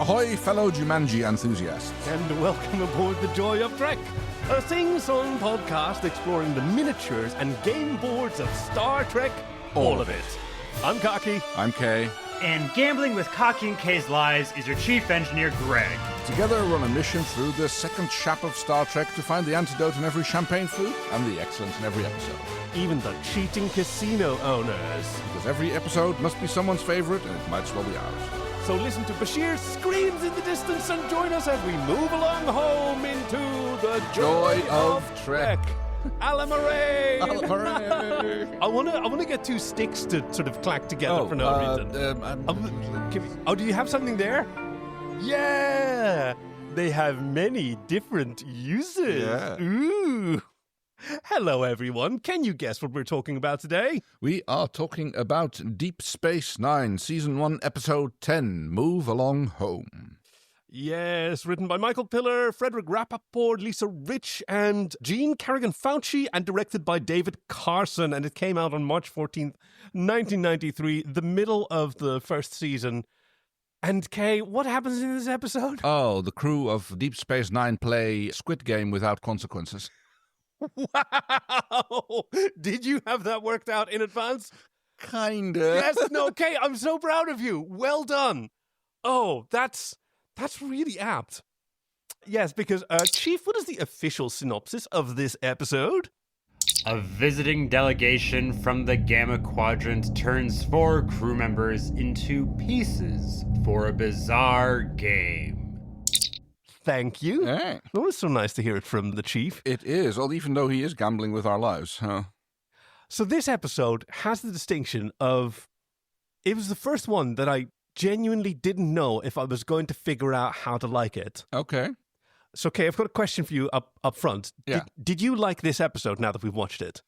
Ahoy, fellow Jumanji enthusiasts. And welcome aboard the Joy of Trek, a sing-song podcast exploring the miniatures and game boards of Star Trek, all of it. I'm Cocky. I'm Kay. And gambling with Cocky and Kay's lives is your chief engineer, Greg. Together we're on a mission through the second chap of Star Trek to find the antidote in every champagne flute and the excellence in every episode. Even the cheating casino owners. Because every episode must be someone's favorite, and it might as well be ours. So listen to Bashir's screams in the distance and join us as we move along home into the Joy of Trek. Alamarae! I want to get two sticks to sort of clack together for no reason. Do you have something there? Yeah! They have many different uses. Yeah. Ooh! Hello, everyone. Can you guess what we're talking about today? We are talking about Deep Space Nine, Season 1, Episode 10, Move Along Home. Yes, written by Michael Piller, Frederick Rappaport, Lisa Rich, and Gene Carrigan-Fauci, and directed by David Carson. And it came out on March 14th, 1993, the middle of the first season. And Kay, what happens in this episode? Oh, the crew of Deep Space Nine play Squid Game without consequences. Wow! Did you have that worked out in advance? Kinda. Yes, no, Kay, I'm so proud of you. Well done. Oh, that's really apt. Yes, because, Chief, what is the official synopsis of this episode? A visiting delegation from the Gamma Quadrant turns 4 crew members into pieces for a bizarre game. Thank you. Hey. Oh, it's so nice to hear it from the Chief. It is, well, even though he is gambling with our lives. Huh? So this episode has the distinction of, it was the first one that I genuinely didn't know if I was going to figure out how to like it. Okay. So, Kay, I've got a question for you up front. Yeah. Did you like this episode now that we've watched it?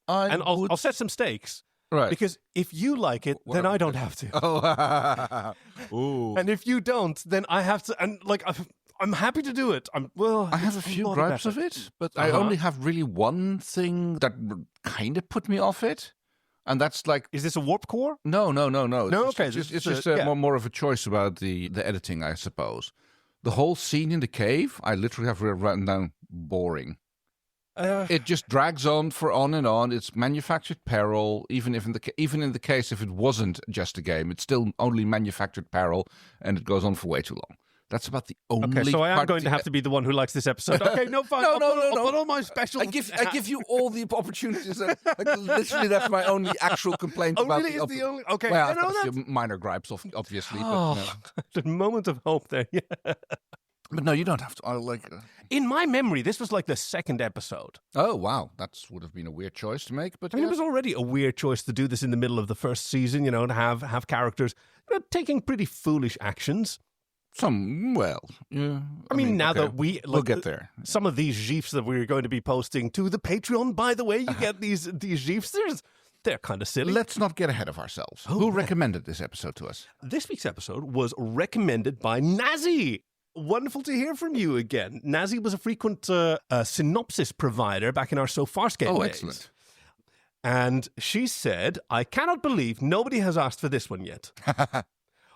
I'll set some stakes. Right. Because if you like it, then I don't have to. Oh. Ooh. And if you don't, then I have to. And, like, I'm happy to do it. I have a few gripes of it, but I only have really one thing that kind of put me off it. And that's like... Is this a warp core? No. It's just more of a choice about the editing, I suppose. The whole scene in the cave, I literally have written down boring. It just drags on and on. It's manufactured peril. Even in the case if it wasn't just a game, it's still only manufactured peril, and it goes on for way too long. That's about the only. Okay, so I am going to have to be the one who likes this episode. Okay, no, fine. No. I'll put all my special. I give you all the opportunities. Literally, that's my only actual complaint about really is the only. Okay, well, I've got a few minor gripes, obviously. The moment of hope there. Yeah. But no, you don't have to. I like. In my memory, this was like the second episode. Oh wow, that would have been a weird choice to make. But I mean, it was already a weird choice to do this in the middle of the first season. To have characters taking pretty foolish actions. Yeah. I mean, now that we'll get there. Some of these gifs that we're going to be posting to the Patreon, by the way, you get these gifs. They're kind of silly. Let's not get ahead of ourselves. Who recommended this episode to us? This week's episode was recommended by Nazzy. Wonderful to hear from you again. Nazzy was a frequent synopsis provider back in our So Farscape days. Oh, excellent. And she said, I cannot believe nobody has asked for this one yet.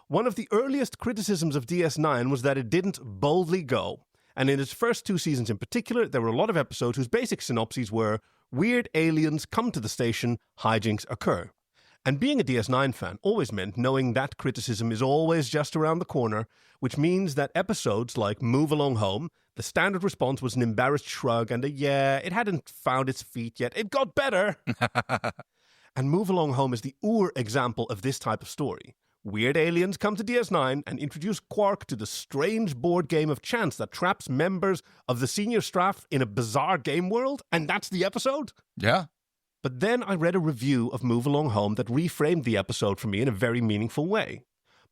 One of the earliest criticisms of DS9 was that it didn't boldly go. And in its first 2 seasons in particular, there were a lot of episodes whose basic synopses were, weird aliens come to the station, hijinks occur. And being a DS9 fan always meant knowing that criticism is always just around the corner, which means that episodes like Move Along Home, the standard response was an embarrassed shrug and it hadn't found its feet yet. It got better. And Move Along Home is the example of this type of story. Weird aliens come to DS9 and introduce Quark to the strange board game of chance that traps members of the senior staff in a bizarre game world, and that's the episode? Yeah. But then I read a review of Move Along Home that reframed the episode for me in a very meaningful way.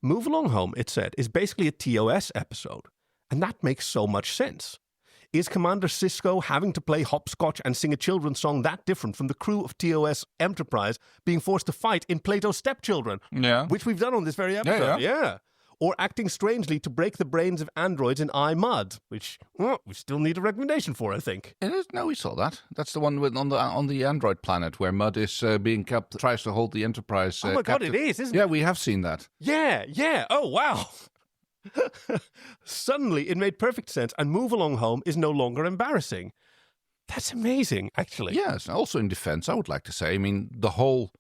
Move Along Home, it said, is basically a TOS episode, and that makes so much sense. Is Commander Sisko having to play hopscotch and sing a children's song that different from the crew of TOS Enterprise being forced to fight in Plato's Stepchildren? Yeah. Which we've done on this very episode. Yeah. Or acting strangely to break the brains of androids in iMud, which we still need a recommendation for, I think. It is, no, we saw that. That's the one on the android planet where Mud is being kept, tries to hold the Enterprise oh my captive. God, it is, isn't it? Yeah, we have seen that. Yeah. Oh, wow. Suddenly, it made perfect sense, and Move Along Home is no longer embarrassing. That's amazing, actually. Yes, also in defense, I would like to say, I mean, the whole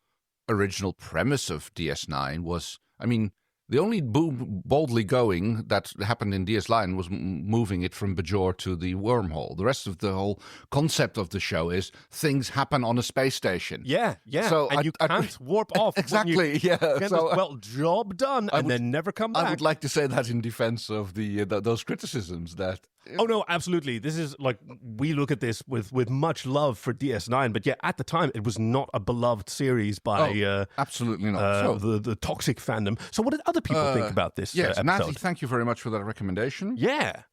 original premise of DS9 was, I mean, the only boldly going that happened in DS9 was moving it from Bajor to the wormhole. The rest of the whole concept of the show is things happen on a space station. Yeah. So and you can't warp off. Exactly, yeah. So, job done, and then never come back. I would like to say that in defense of those criticisms that... Oh, no, absolutely. This is like, we look at this with much love for DS9, but yeah, at the time, it was not a beloved series by... absolutely not. The toxic fandom. So what did other people think about this episode? Natty, thank you very much for that recommendation. Yeah.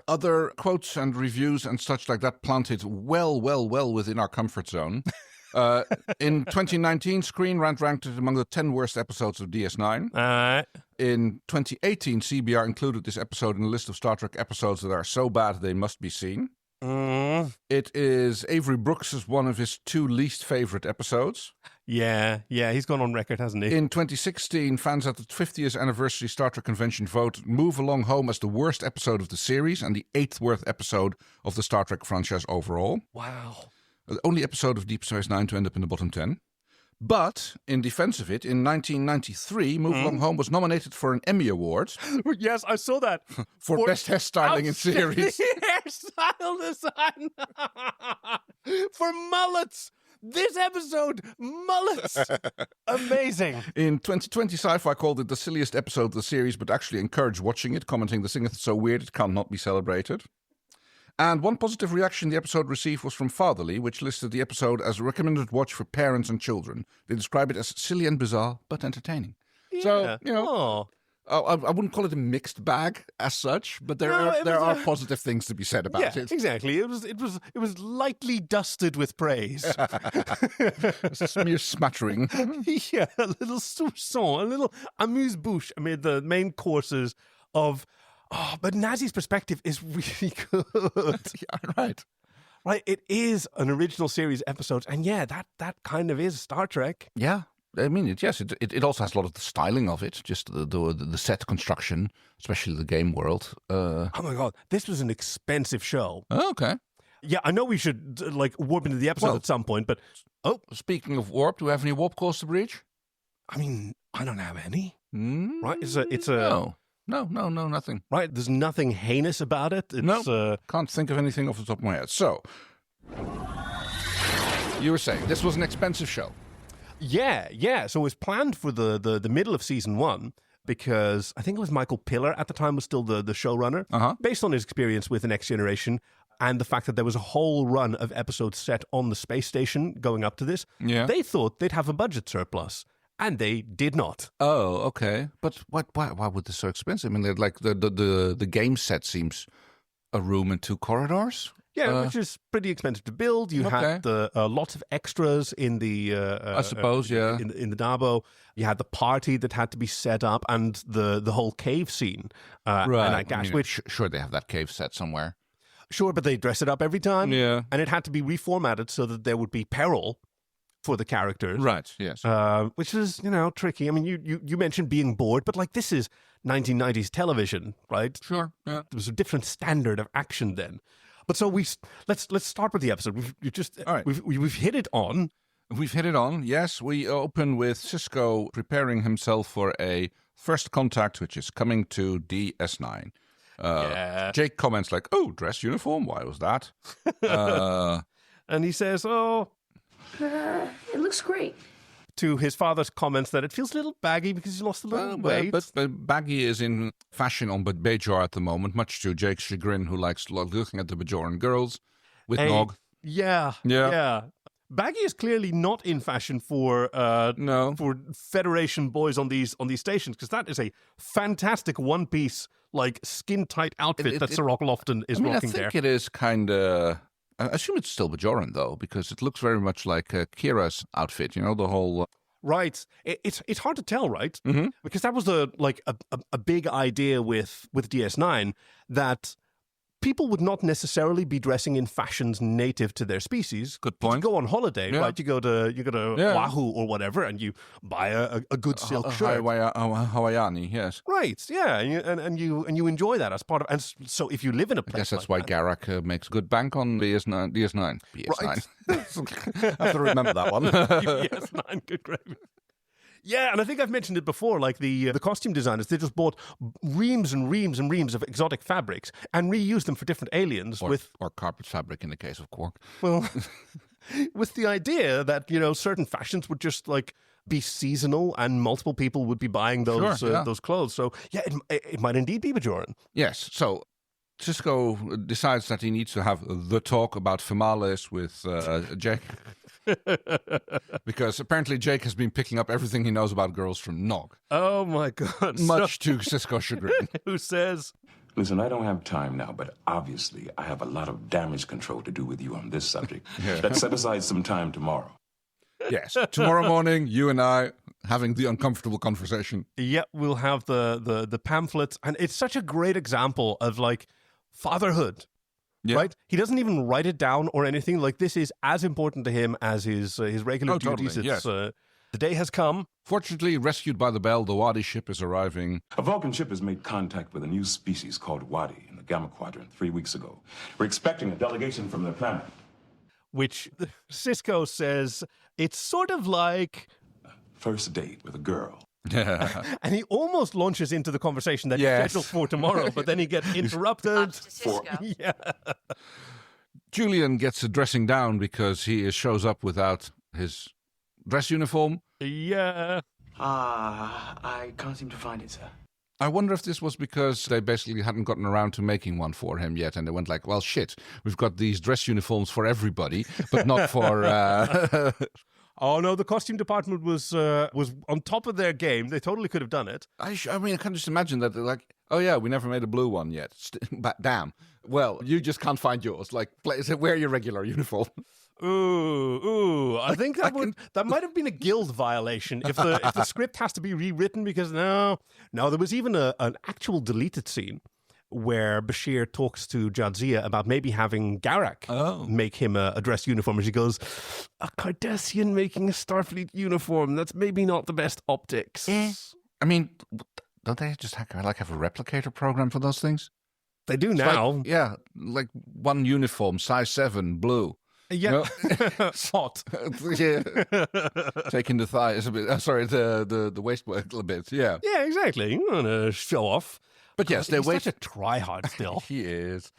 Other quotes and reviews and such like that planted well within our comfort zone. In 2019, Screen Rant ranked it among the 10 worst episodes of DS9. In 2018, CBR included this episode in a list of Star Trek episodes that are so bad they must be seen. It is Avery Brooks' one of his 2 least favorite episodes. Yeah, he's gone on record, hasn't he? In 2016, fans at the 50th anniversary Star Trek convention voted Move Along Home as the worst episode of the series and the 8th worst episode of the Star Trek franchise overall. Wow. The only episode of Deep Space Nine to end up in the bottom 10. But, in defense of it, in 1993, Move Along Home was nominated for an Emmy Award. Yes, I saw that. For best hairstyling in series. Hairstyle design. For mullets. This episode, mullets. Amazing. In 2020, Sci-Fi called it the silliest episode of the series, but actually encouraged watching it, commenting the singeth so weird it cannot be celebrated. And one positive reaction the episode received was from Fatherly, which listed the episode as a recommended watch for parents and children. They describe it as silly and bizarre, but entertaining. Yeah. So, you know, I wouldn't call it a mixed bag as such, but there are positive things to be said about it. Exactly. It was lightly dusted with praise. It's a mere smattering. Yeah, a little soupçon, a little amuse-bouche amid the main courses of... Oh, but Nazzy's perspective is really good. Yeah, right. Right, it is an original series episode, and yeah, that kind of is Star Trek. Yeah, I mean, it also has a lot of the styling of it, just the set construction, especially the game world. Oh my God, this was an expensive show. Oh, okay. Yeah, I know we should warp into the episode at some point, but... Oh, speaking of warp, do we have any warp cores to breach? I mean, I don't have any. Right, it's a... No, nothing. Right, there's nothing heinous about it. Can't think of anything off the top of my head. So, you were saying this was an expensive show. Yeah. So it was planned for the middle of season 1 because I think it was Michael Piller at the time was still the showrunner, based on his experience with The Next Generation and the fact that there was a whole run of episodes set on the space station going up to this. Yeah. They thought they'd have a budget surplus. And they did not. Oh, okay. But why would this so expensive? I mean, like the game set seems a room and 2 corridors. Yeah, which is pretty expensive to build. You had lots of extras in the... I suppose, yeah. In the Dabo. You had the party that had to be set up and the whole cave scene. Right. And which sure, they have that cave set somewhere. Sure, but they dress it up every time. Yeah. And it had to be reformatted so that there would be peril for the characters. Right, yes. Which is, tricky. I mean, you mentioned being bored, but like this is 1990s television, right? Sure, yeah. There was a different standard of action then. But so let's start with the episode. We've hit it on. We've hit it on, yes. We open with Sisko preparing himself for a first contact, which is coming to DS9. Jake comments like, "Oh, dress uniform, why was that?" And he says, "Oh, it looks great." To his father's comments that it feels a little baggy because he's lost a little weight. But baggy is in fashion on Bajor at the moment, much to Jake's chagrin, who likes looking at the Bajoran girls with Nog. Yeah. Baggy is clearly not in fashion for Federation boys on these stations, because that is a fantastic one-piece, like skin-tight outfit that Sirach Lofton is rocking there. I think it is kind of... I assume it's still Bajoran, though, because it looks very much like Kira's outfit, the whole... Right. It's hard to tell, right? Mm-hmm. Because that was a big idea with DS9, that people would not necessarily be dressing in fashions native to their species. Good point. You go on holiday, Yeah. right? You go to Oahu or whatever, and you buy a good silk shirt. Hawaiiani, yes. Right, yeah, and you enjoy that as part of. And so, if you live in a place, I guess that's like why Garak makes good bank on DS9. DS9. Right. I have to remember that one. DS9, good gravy. Yeah, and I think I've mentioned it before, like the costume designers, they just bought reams and reams and reams of exotic fabrics and reused them for different aliens or carpet fabric in the case of Quark. Well, with the idea that, certain fashions would just like be seasonal and multiple people would be buying those those clothes. So, yeah, it might indeed be Bajoran. Yes, so Cisco decides that he needs to have the talk about females with Jake. Because apparently Jake has been picking up everything he knows about girls from Nog. Oh my God. Much to Cisco's chagrin. Who says, listen, I don't have time now, but obviously I have a lot of damage control to do with you on this subject. Let's set aside some time tomorrow. Yes, tomorrow morning, you and I having the uncomfortable conversation. Yeah, we'll have the pamphlet. And it's such a great example of like fatherhood. Yeah. Right? He doesn't even write it down or anything. Like, this is as important to him as his regular duties. Totally, yes. The day has come. Fortunately, rescued by the Bell, the Wadi ship is arriving. A Vulcan ship has made contact with a new species called Wadi in the Gamma Quadrant 3 weeks ago. We're expecting a delegation from their planet. Which Cisco says it's sort of like first date with a girl. And he almost launches into the conversation that he's scheduled for tomorrow, but then he gets interrupted. Yeah. Julian gets a dressing down because he shows up without his dress uniform. Yeah. I can't seem to find it, sir. I wonder if this was because they basically hadn't gotten around to making one for him yet, and they went like, well, shit, we've got these dress uniforms for everybody, but not for... Oh, no, the costume department was on top of their game. They totally could have done it. I mean, I can just imagine that they're like, oh, yeah, we never made a blue one yet. But damn. Well, you just can't find yours. Like, wear your regular uniform. Ooh. I think that might have been a guild violation if the script has to be rewritten, because no, there was even an actual deleted scene where Bashir talks to Jadzia about maybe having Garak make him a dress uniform. And she goes, a Cardassian making a Starfleet uniform, that's maybe not the best optics. I mean, don't they just have a replicator program for those things? They do now. Like, like one uniform, size 7, blue. Yeah, hot. Yeah, taking the thighs a bit. The waist a little bit. Yeah, exactly. You want to show off. But yes, he's such a tryhard still. He is.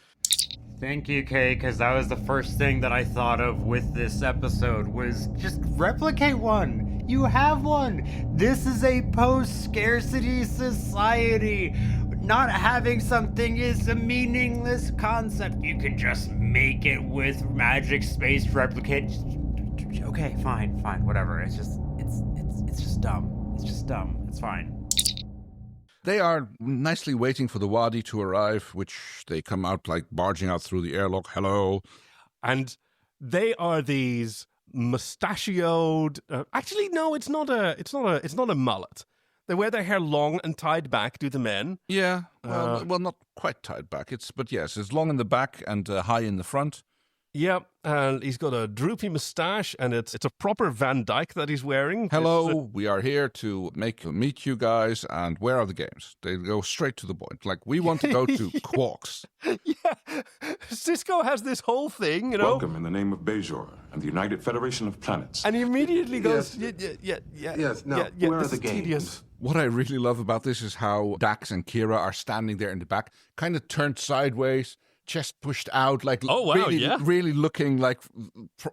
Thank you, Kay, because that was the first thing that I thought of with this episode was just replicate one. You have one. This is a post-scarcity society. Not having something is a meaningless concept. You can just make it with magic space replicate. Okay, fine, whatever. It's just dumb. It's just dumb. It's fine. They are nicely waiting for the Wadi to arrive, which they come out like barging out through the airlock. Hello. And they are these mustachioed. Actually, no, it's not a mullet. They wear their hair long and tied back. Do the men? Yeah. Well, not quite tied back. But yes, it's long in the back and high in the front. Yep, and he's got a droopy moustache, and it's a proper Van Dyke that he's wearing. Hello, we are here to meet you guys, and where are the games? They go straight to the point. Like, we want to go to Quark's. Yeah, Cisco has this whole thing, Welcome in the name of Bajor and the United Federation of Planets. And he immediately goes, Yes, now, where are the games? Tedious. What I really love about this is how Dax and Kira are standing there in the back, kind of turned sideways, chest pushed out, like really looking like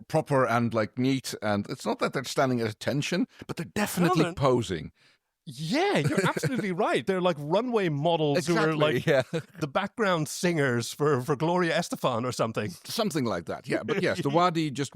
proper and like neat. And it's not that they're standing at attention, but they're definitely posing. Yeah, you're absolutely right. They're like runway models who are like the background singers for Gloria Estefan or something. Something like that, yeah. But yes, the Wadi just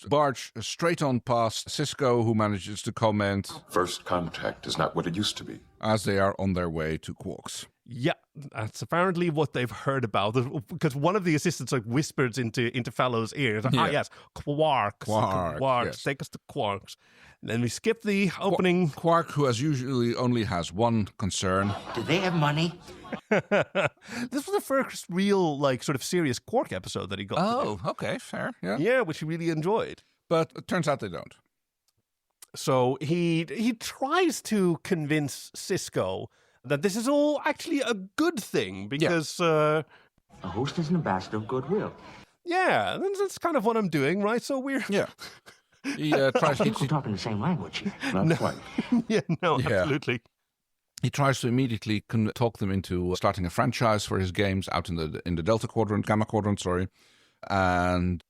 barge straight on past Cisco, who manages to comment, First contact is not what it used to be. as they are on their way to Quark's. Yeah, that's apparently what they've heard about. Because one of the assistants whispers into Fallow's ear, Yeah. yes, Quarks. Quark, yes. Take us to Quarks. And then we skip the opening. Quark, who as usually only has one concern. Do they have money? This was the first real, sort of serious Quark episode that he got to do. Okay, fair, yeah. Yeah, which he really enjoyed. But it turns out they don't. So he tries to convince Cisco that this is all actually a good thing because... A host is an ambassador of goodwill. Yeah, that's kind of what I'm doing, right? So we're... Yeah. He tries. I think we're talking the same language here. Not quite. Yeah, absolutely. He tries to immediately talk them into starting a franchise for his games out in the Delta Quadrant, Gamma Quadrant, sorry, and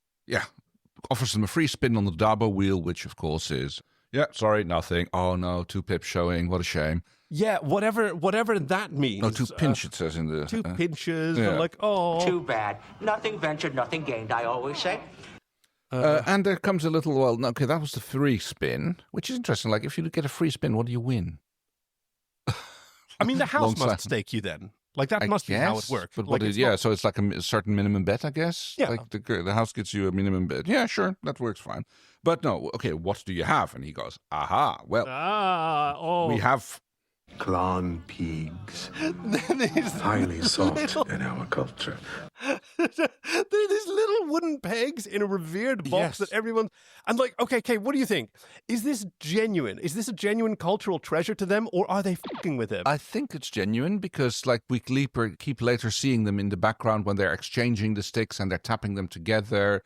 offers them a free spin on the Dabo wheel, which of course is nothing. Oh no, 2 pips showing. What a shame. Yeah, whatever that means. No, 2 pinch. It says in the 2 pinches. yeah. Oh, Too bad. Nothing ventured, nothing gained, I always say. and there comes a little. Well, okay, that was the free spin, which is interesting. Like, if you get a free spin, what do you win? I mean, the house Long must side. stake you then. That I must be how it guess, works. But it's not- so it's like a certain minimum bet, I guess. Yeah. Like the house gets you a minimum bet. Yeah, sure, that works fine. But no, okay, what do you have? And he goes, aha, well, we have. Clon pigs. These Highly sought little- in our culture. They're these little wooden pegs in a revered box Yes. that everyone... And okay, what do you think? Is this genuine? Is this a genuine cultural treasure to them, or are they fucking with him? I think it's genuine because, like, we keep later seeing them in the background when they're exchanging the sticks and they're tapping them together.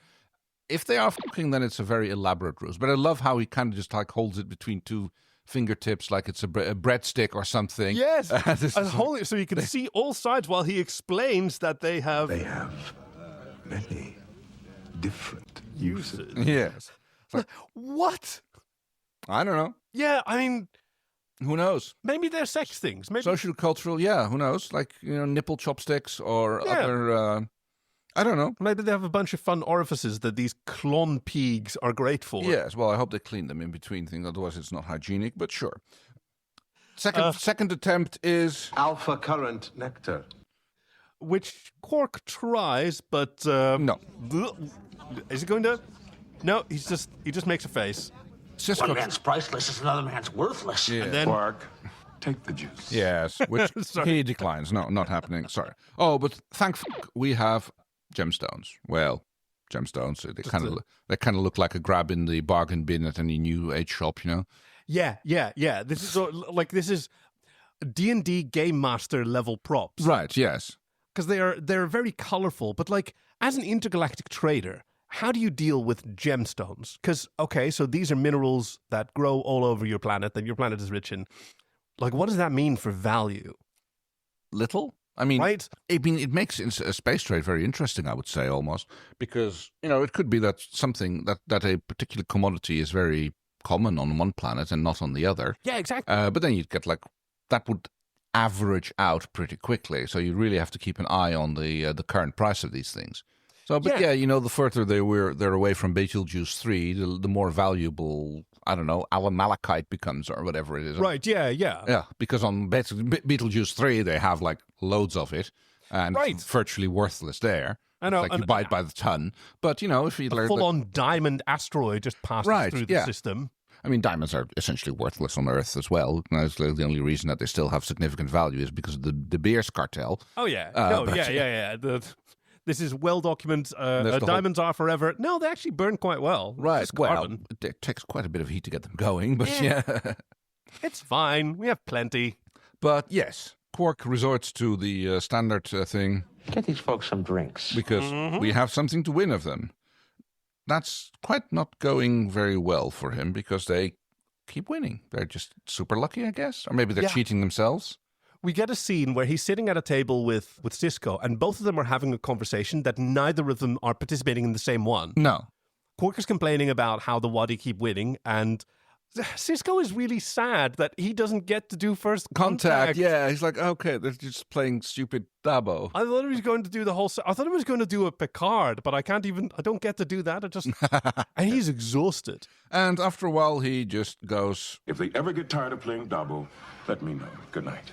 If they are fucking, then it's a very elaborate ruse. But I love how he kind of just holds it between 2 fingertips like it's a breadstick or something. Yes, This and is- so you can see all sides while he explains that they have... They have many different uses. Yes. What? I don't know. Yeah, I mean, Who knows? maybe they're sex things. Maybe Social, cultural, yeah, who knows? Like, nipple chopsticks or Yeah. other, I don't know. Maybe they have a bunch of fun orifices that these clon pigs are great for. Yes, well, I hope they clean them in between things, otherwise it's not hygienic, but sure. Second attempt is... Alpha current nectar. Which Quark tries, but... No. Is he going to... No, he just makes a face. Cisco... One man's priceless is another man's worthless. Yeah. And then... Quark, take the juice. Yes, which Sorry. he declines. No, not happening. Sorry. Oh, but thank we have gemstones. Well, gemstones. They kind of look like a grab in the bargain bin at any new age shop, Yeah. This is D&D Game Master level props. Right. Yes. Because they're very colorful, but as an intergalactic trader, how do you deal with gemstones? Because, okay, so these are minerals that grow all over your planet, that your planet is rich in. What does that mean for value? Little. I mean, Right? it makes a space trade very interesting, I would say, almost. Because, it could be that something, that a particular commodity is very common on one planet and not on the other. Yeah, exactly. But then you'd get, that would average out pretty quickly. So you really have to keep an eye on the current price of these things. So, but the further they're away from Betelgeuse 3, the more valuable, I don't know, Malachite becomes or whatever it is. Right, yeah. Yeah, because on Betelgeuse 3, they have loads of it and Right. it's virtually worthless there. I know. It's you buy it by the ton. But, if you A full-on diamond asteroid just passes Right, through the system. I mean, diamonds are essentially worthless on Earth as well. That's the only reason that they still have significant value is because of the De Beers cartel. Oh, yeah. but- Yeah. This is well documented. There's the Diamonds are forever. No, they actually burn quite well. Right. It's Well, carbon. it takes quite a bit of heat to get them going, but yeah. It's fine. We have plenty. But yes, Quark resorts to the standard thing Get these folks some drinks. because we have something to win of them. That's quite not going very well for him because they keep winning. They're just super lucky, I guess. Or maybe they're Yeah. cheating themselves. We get a scene where he's sitting at a table with Cisco, and both of them are having a conversation that neither of them are participating in the same one. No. Quark is complaining about how the Wadi keep winning, and Cisco is really sad that he doesn't get to do first Contact, yeah. He's like, okay, they're just playing stupid Dabo. I thought he was going to do the whole... I thought he was going to do a Picard, but I don't get to do that. And he's exhausted. And after a while, he just goes... If they ever get tired of playing Dabo, let me know. Good night.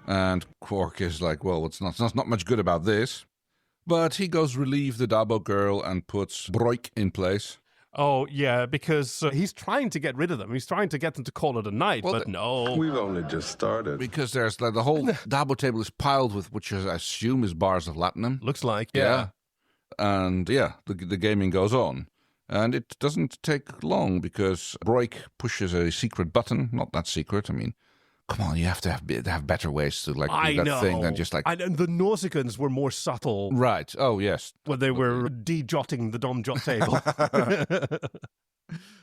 And Quark is like, well, it's not much good about this. But he goes relieve the Dabo girl and puts Broik in place. Oh, yeah, because he's trying to get rid of them. He's trying to get them to call it a night, but no. We've only just started. Because there's like the whole Dabo table is piled with, which I assume is bars of latinum. Looks like, yeah. And yeah, the gaming goes on. And it doesn't take long because Broik pushes a secret button. Not that secret, I mean... Come on, you have to have better ways to like do that thing than just like... And the Nausicaans were more subtle. Right, oh yes. When they were de-jotting the Dom-Jot table.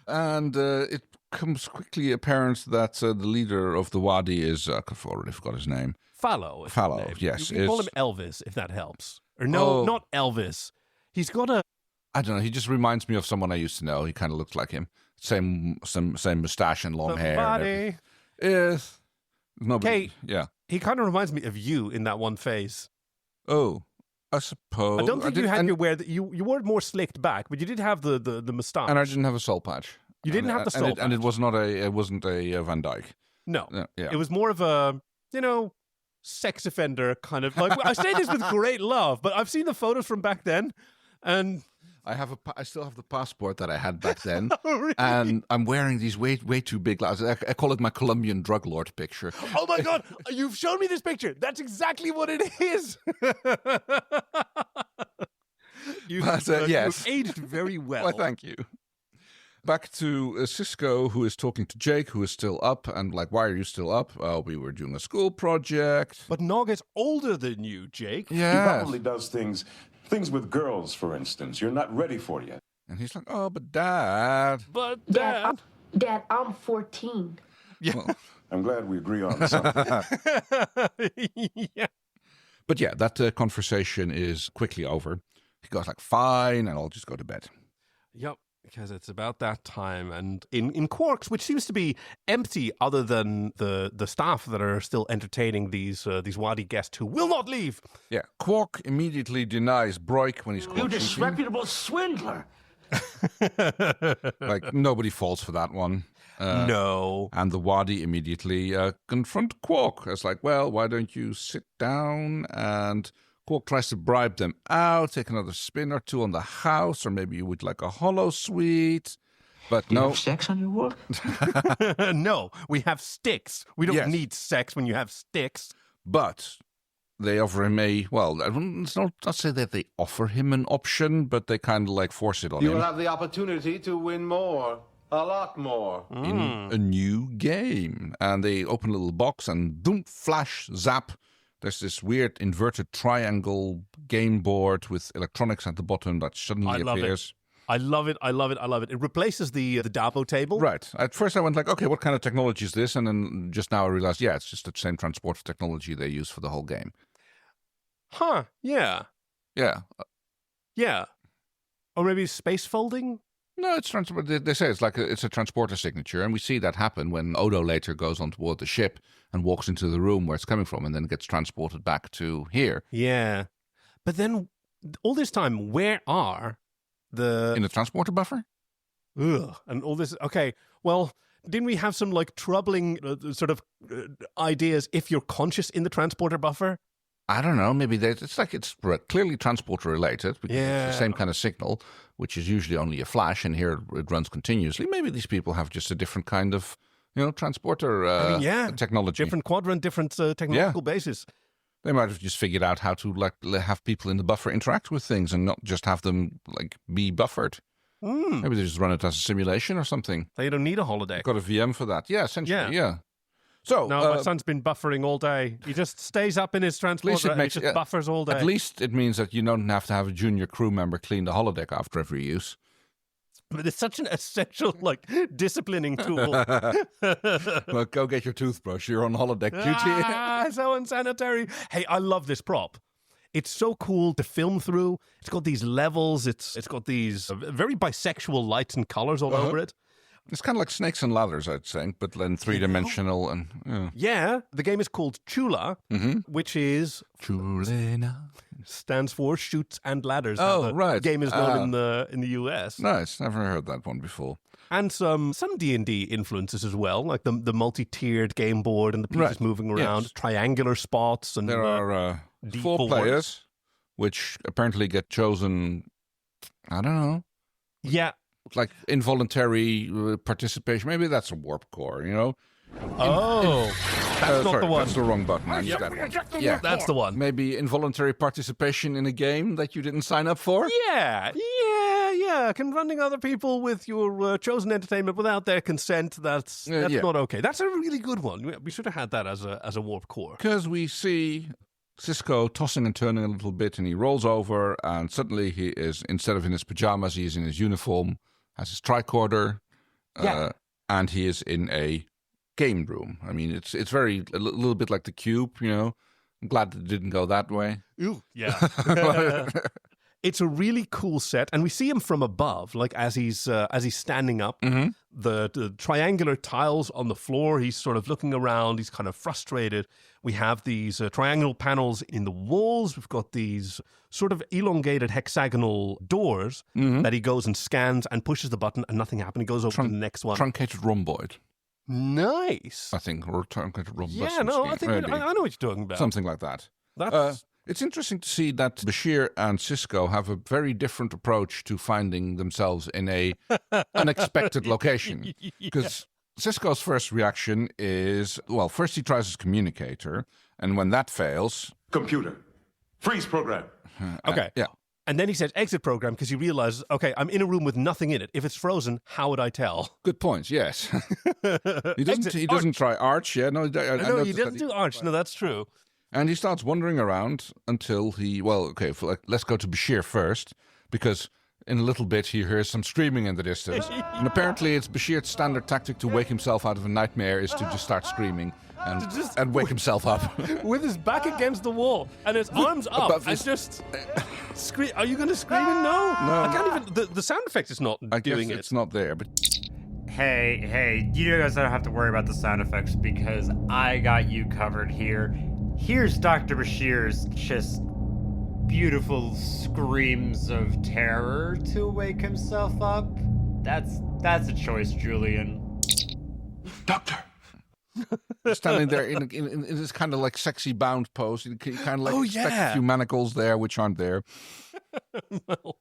And it becomes quickly apparent that the leader of the Wadi is... I've already forgot his name. Fallow. Fallow, yes. You can call him Elvis, if that helps. Or no, not Elvis. He's got a... I don't know, he just reminds me of someone I used to know. He kind of looks like him. Same moustache and long hair. Body. Yes. Nobody, yeah. He kind of reminds me of you in that one phase. Oh, I suppose. I don't think you had your wear. You were more slicked back, but you did have the moustache. And I didn't have a soul patch. You didn't have the soul patch. And it wasn't a Van Dyke. No. Yeah. It was more of a, sex offender kind of, like, I say this with great love, but I've seen the photos from back then, and... I still have the passport that I had back then. Oh, really? And I'm wearing these way too big glasses. I call it my Colombian drug lord picture. Oh my God, you've shown me this picture. That's exactly what it is. You've aged very well. Well, thank you. Back to Cisco, who is talking to Jake, who is still up, and like, why are you still up? We were doing a school project. But Nog is older than you, Jake. Yeah. He probably does things with girls, for instance, you're not ready for yet. And he's like, oh, but Dad. But Dad. Dad, I'm 14. Yeah. Well, I'm glad we agree on something. Yeah. But yeah, that conversation is quickly over. He goes like, fine, and I'll just go to bed. Yep. Because it's about that time, and in Quark's, which seems to be empty, other than the staff that are still entertaining these Wadi guests who will not leave. Yeah, Quark immediately denies Broik when he's caught You cheating. disreputable swindler. Like nobody falls for that one. No. And the Wadi immediately confront Quark. It's like, well, why don't you sit down? And Quark tries to bribe them out, take another spin or two on the house, or maybe you would like a holosuite. But Do you no. have sex on your work? No, we have sticks. We don't need sex when you have sticks. But they offer him it's not say that they offer him an option, but they kind of like force it on You him. will have the opportunity to win more. A lot more. In a new game. And they open a little box and boom, flash, zap. There's this weird inverted triangle game board with electronics at the bottom that suddenly appears. I love it. It replaces the Dabo table. Right. At first I went like, okay, what kind of technology is this? And then just now I realized, yeah, it's just the same transporter technology they use for the whole game. Huh. Yeah. Yeah. Yeah. Or maybe space folding? No, it's they say it's like it's a transporter signature, and we see that happen when Odo later goes on board the ship and walks into the room where it's coming from, and then gets transported back to here. Yeah, but then all this time, where are the in the transporter buffer? Ugh, and all this. Okay, well, didn't we have some like troubling ideas if you're conscious in the transporter buffer? I don't know. Maybe it's clearly transporter related because it's the same kind of signal, which is usually only a flash, and here it runs continuously. Maybe these people have just a different kind of, transporter technology. Different quadrant, different technological basis. They might have just figured out how to have people in the buffer interact with things and not just have them be buffered. Maybe they just run it as a simulation or something. They don't need a holiday. Got a VM for that. Yeah, essentially, yeah. So, no, my son's been buffering all day. He just stays up in his transporter and he just buffers all day. At least it means that you don't have to have a junior crew member clean the holodeck after every use. But it's such an essential, disciplining tool. Well, go get your toothbrush. You're on holodeck duty. So unsanitary. Hey, I love this prop. It's so cool to film through. It's got these levels. It's got these very bisexual lights and colors all over it. It's kind of like Snakes and Ladders, I'd think, but then three-dimensional and... Yeah, the game is called Chula, which is... Chulena. Stands for Shoots and Ladders. Oh, right. The game is known in the US. Nice. Never heard that one before. And some D&D influences as well, like the multi-tiered game board and the pieces moving around, triangular spots. And there are 4 players, which apparently get chosen, I don't know. Yeah. Like involuntary participation. Maybe that's a warp core, you know? That's not the one. That's the wrong button. I need that one. Yeah, that's the one. Maybe involuntary participation in a game that you didn't sign up for? Yeah. Confronting other people with your chosen entertainment without their consent, that's not okay. That's a really good one. We should have had that as a warp core. Because we see Cisco tossing and turning a little bit, and he rolls over, and suddenly he is, instead of in his pajamas, he's in his uniform, has his tricorder, and he is in a game room. I mean, it's very a little bit like the Cube, you know. I'm glad it didn't go that way. Ooh, yeah. It's a really cool set, and we see him from above, like as he's standing up. The triangular tiles on the floor. He's sort of looking around. He's kind of frustrated. We have these triangle panels in the walls. We've got these sort of elongated hexagonal doors that he goes and scans and pushes the button, and nothing happens. He goes over to the next one. Truncated rhomboid. Nice. I think, or truncated rhombus. Yeah, no, I think I know what you're talking about. Something like that. That's. It's interesting to see that Bashir and Cisco have a very different approach to finding themselves in a unexpected location. Because Cisco's first reaction is, well, first he tries his communicator, and when that fails... Computer, freeze program. Okay. Yeah. And then he says exit program because he realizes, okay, I'm in a room with nothing in it. If it's frozen, how would I tell? Good point, yes. He doesn't try Arch, yeah? No, no, he doesn't do Arch. No, that's true. And he starts wandering around until let's go to Bashir first, because in a little bit he hears some screaming in the distance. And apparently it's Bashir's standard tactic to wake himself out of a nightmare is to just start screaming and wake himself up. With his back against the wall and his arms up and just scream. Are you going to scream? No. I can't even. The sound effect is not doing it. It's not there, but... Hey, you guys don't have to worry about the sound effects because I got you covered here. Here's Dr. Bashir's just beautiful screams of terror to wake himself up. That's a choice, Julian. Doctor! Standing there in this kind of like sexy bound pose. You kind of like expect a few manacles there, which aren't there. Well,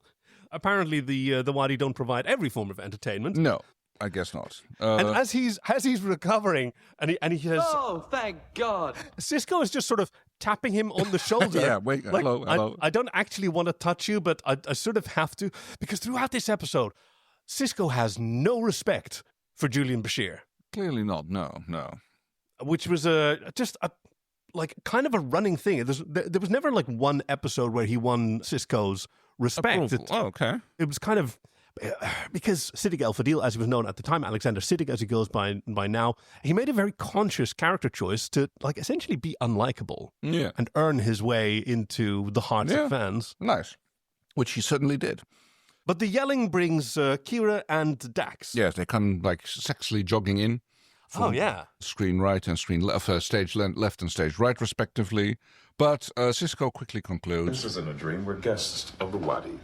apparently the Wadi don't provide every form of entertainment. No. I guess not. And as he's recovering, and he has... Oh, thank God. Cisco is just sort of tapping him on the shoulder. Yeah, wait, like, hello. I don't actually want to touch you, but I sort of have to, because throughout this episode, Cisco has no respect for Julian Bashir. Clearly not, no. Which was kind of a running thing. There was never like one episode where he won Cisco's respect. Okay. It was kind of... Because Siddiq al-Fadil, as he was known at the time, Alexander Siddiq, as he goes by now, he made a very conscious character choice to, like, essentially be unlikable and earn his way into the hearts of fans. Nice. Which he certainly did. But the yelling brings Kira and Dax. Yes, they come, like, sexily jogging in. From screen right and screen left, stage left and stage right, respectively. But Cisco quickly concludes... This isn't a dream. We're guests of the Wadi.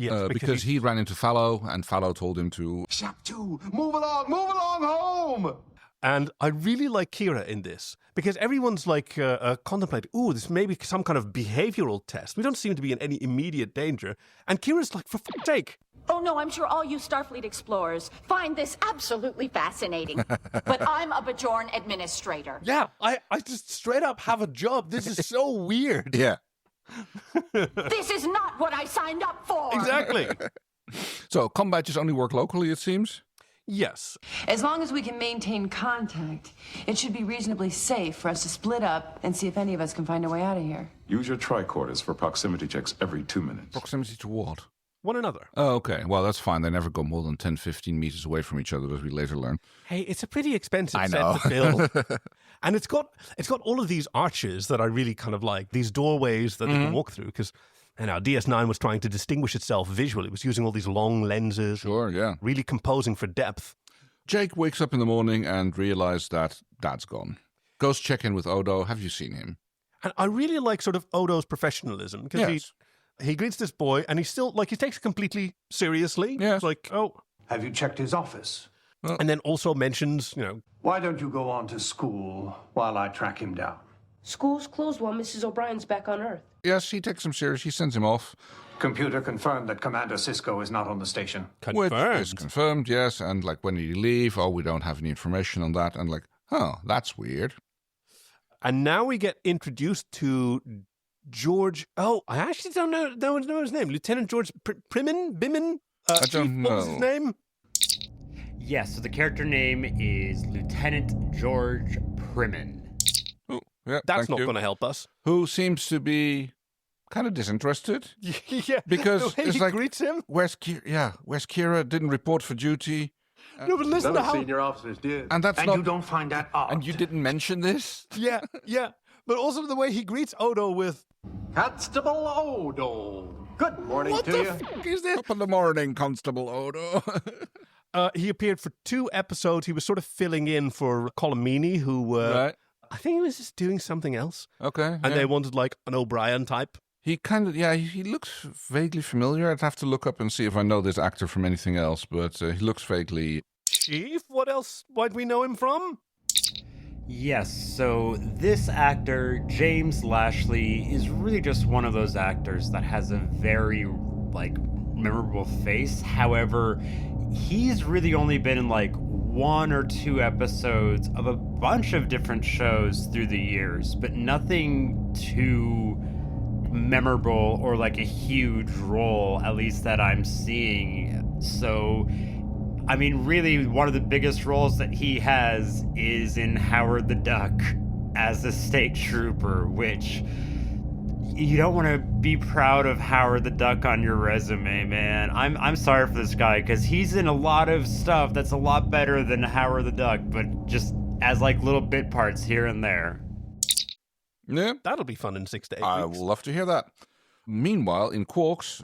Yes, because he ran into Fallow, and Fallow told him to... Shop 2, move along home! And I really like Kira in this, because everyone's like contemplating, this may be some kind of behavioral test. We don't seem to be in any immediate danger. And Kira's like, for fuck's sake. Oh, no, I'm sure all you Starfleet explorers find this absolutely fascinating. But I'm a Bajoran administrator. Yeah, I just straight up have a job. This is so weird. Yeah. This is not what I signed up for. Exactly. So combat just only work locally, it seems? Yes. As long as we can maintain contact, it should be reasonably safe for us to split up and see if any of us can find a way out of here. Use your tricorders for proximity checks every 2 minutes. Proximity to what? One another. Oh, okay. Well, that's fine. They never go more than 10, 15 meters away from each other, as we later learn. Hey, it's a pretty expensive set to build. And it's got all of these arches that I really kind of like, these doorways that they can walk through, because And our DS9 was trying to distinguish itself visually. It was using all these long lenses. Sure, yeah. Really composing for depth. Jake wakes up in the morning and realizes that Dad's gone. Goes check in with Odo. Have you seen him? And I really like sort of Odo's professionalism. Because he greets this boy and he's still, like, he takes it completely seriously. Yeah. It's like, oh. Have you checked his office? And then also mentions, Why don't you go on to school while I track him down? School's closed while Mrs. O'Brien's back on Earth. Yes, he takes him serious. He sends him off. Computer confirmed that Commander Cisco is not on the station. Which is confirmed, yes. And like, when did he leave? Oh, we don't have any information on that. And like, that's weird. And now we get introduced to George. Oh, I actually don't know his name. Lieutenant George Bimin? I don't know. What was his name? Yes, so the character name is Lieutenant George Primin. Oh, yeah, that's not going to help us. Who seems to be kind of disinterested. Yeah, because the way he greets him. Where's Kira? Didn't report for duty. No, but listen to how senior officers did. And that's you don't find that odd. And you didn't mention this. Yeah. But also the way he greets Odo with Constable Odo. Good morning what to the you. Fuck is this? Top of the morning, Constable Odo. He appeared for 2 episodes. He was sort of filling in for Colomini, who right. I think he was just doing something else. Okay. And they wanted like an O'Brien type. He kind of, he looks vaguely familiar. I'd have to look up and see if I know this actor from anything else, but he looks vaguely... Chief? What else might we know him from? Yes, so this actor, James Lashley, is really just one of those actors that has a very, memorable face. However, he's really only been in, 1 or 2 episodes of a bunch of different shows through the years, but nothing too memorable or a huge role, at least that I'm seeing. So, I mean, really, one of the biggest roles that he has is in Howard the Duck as a state trooper, which you don't want to be proud of Howard the Duck on your resume, man. I'm sorry for this guy, because he's in a lot of stuff that's a lot better than Howard the Duck, but just as little bit parts here and there. Yeah, that'll be fun in 6 to 8 weeks. I would love to hear that. Meanwhile, in Quark's...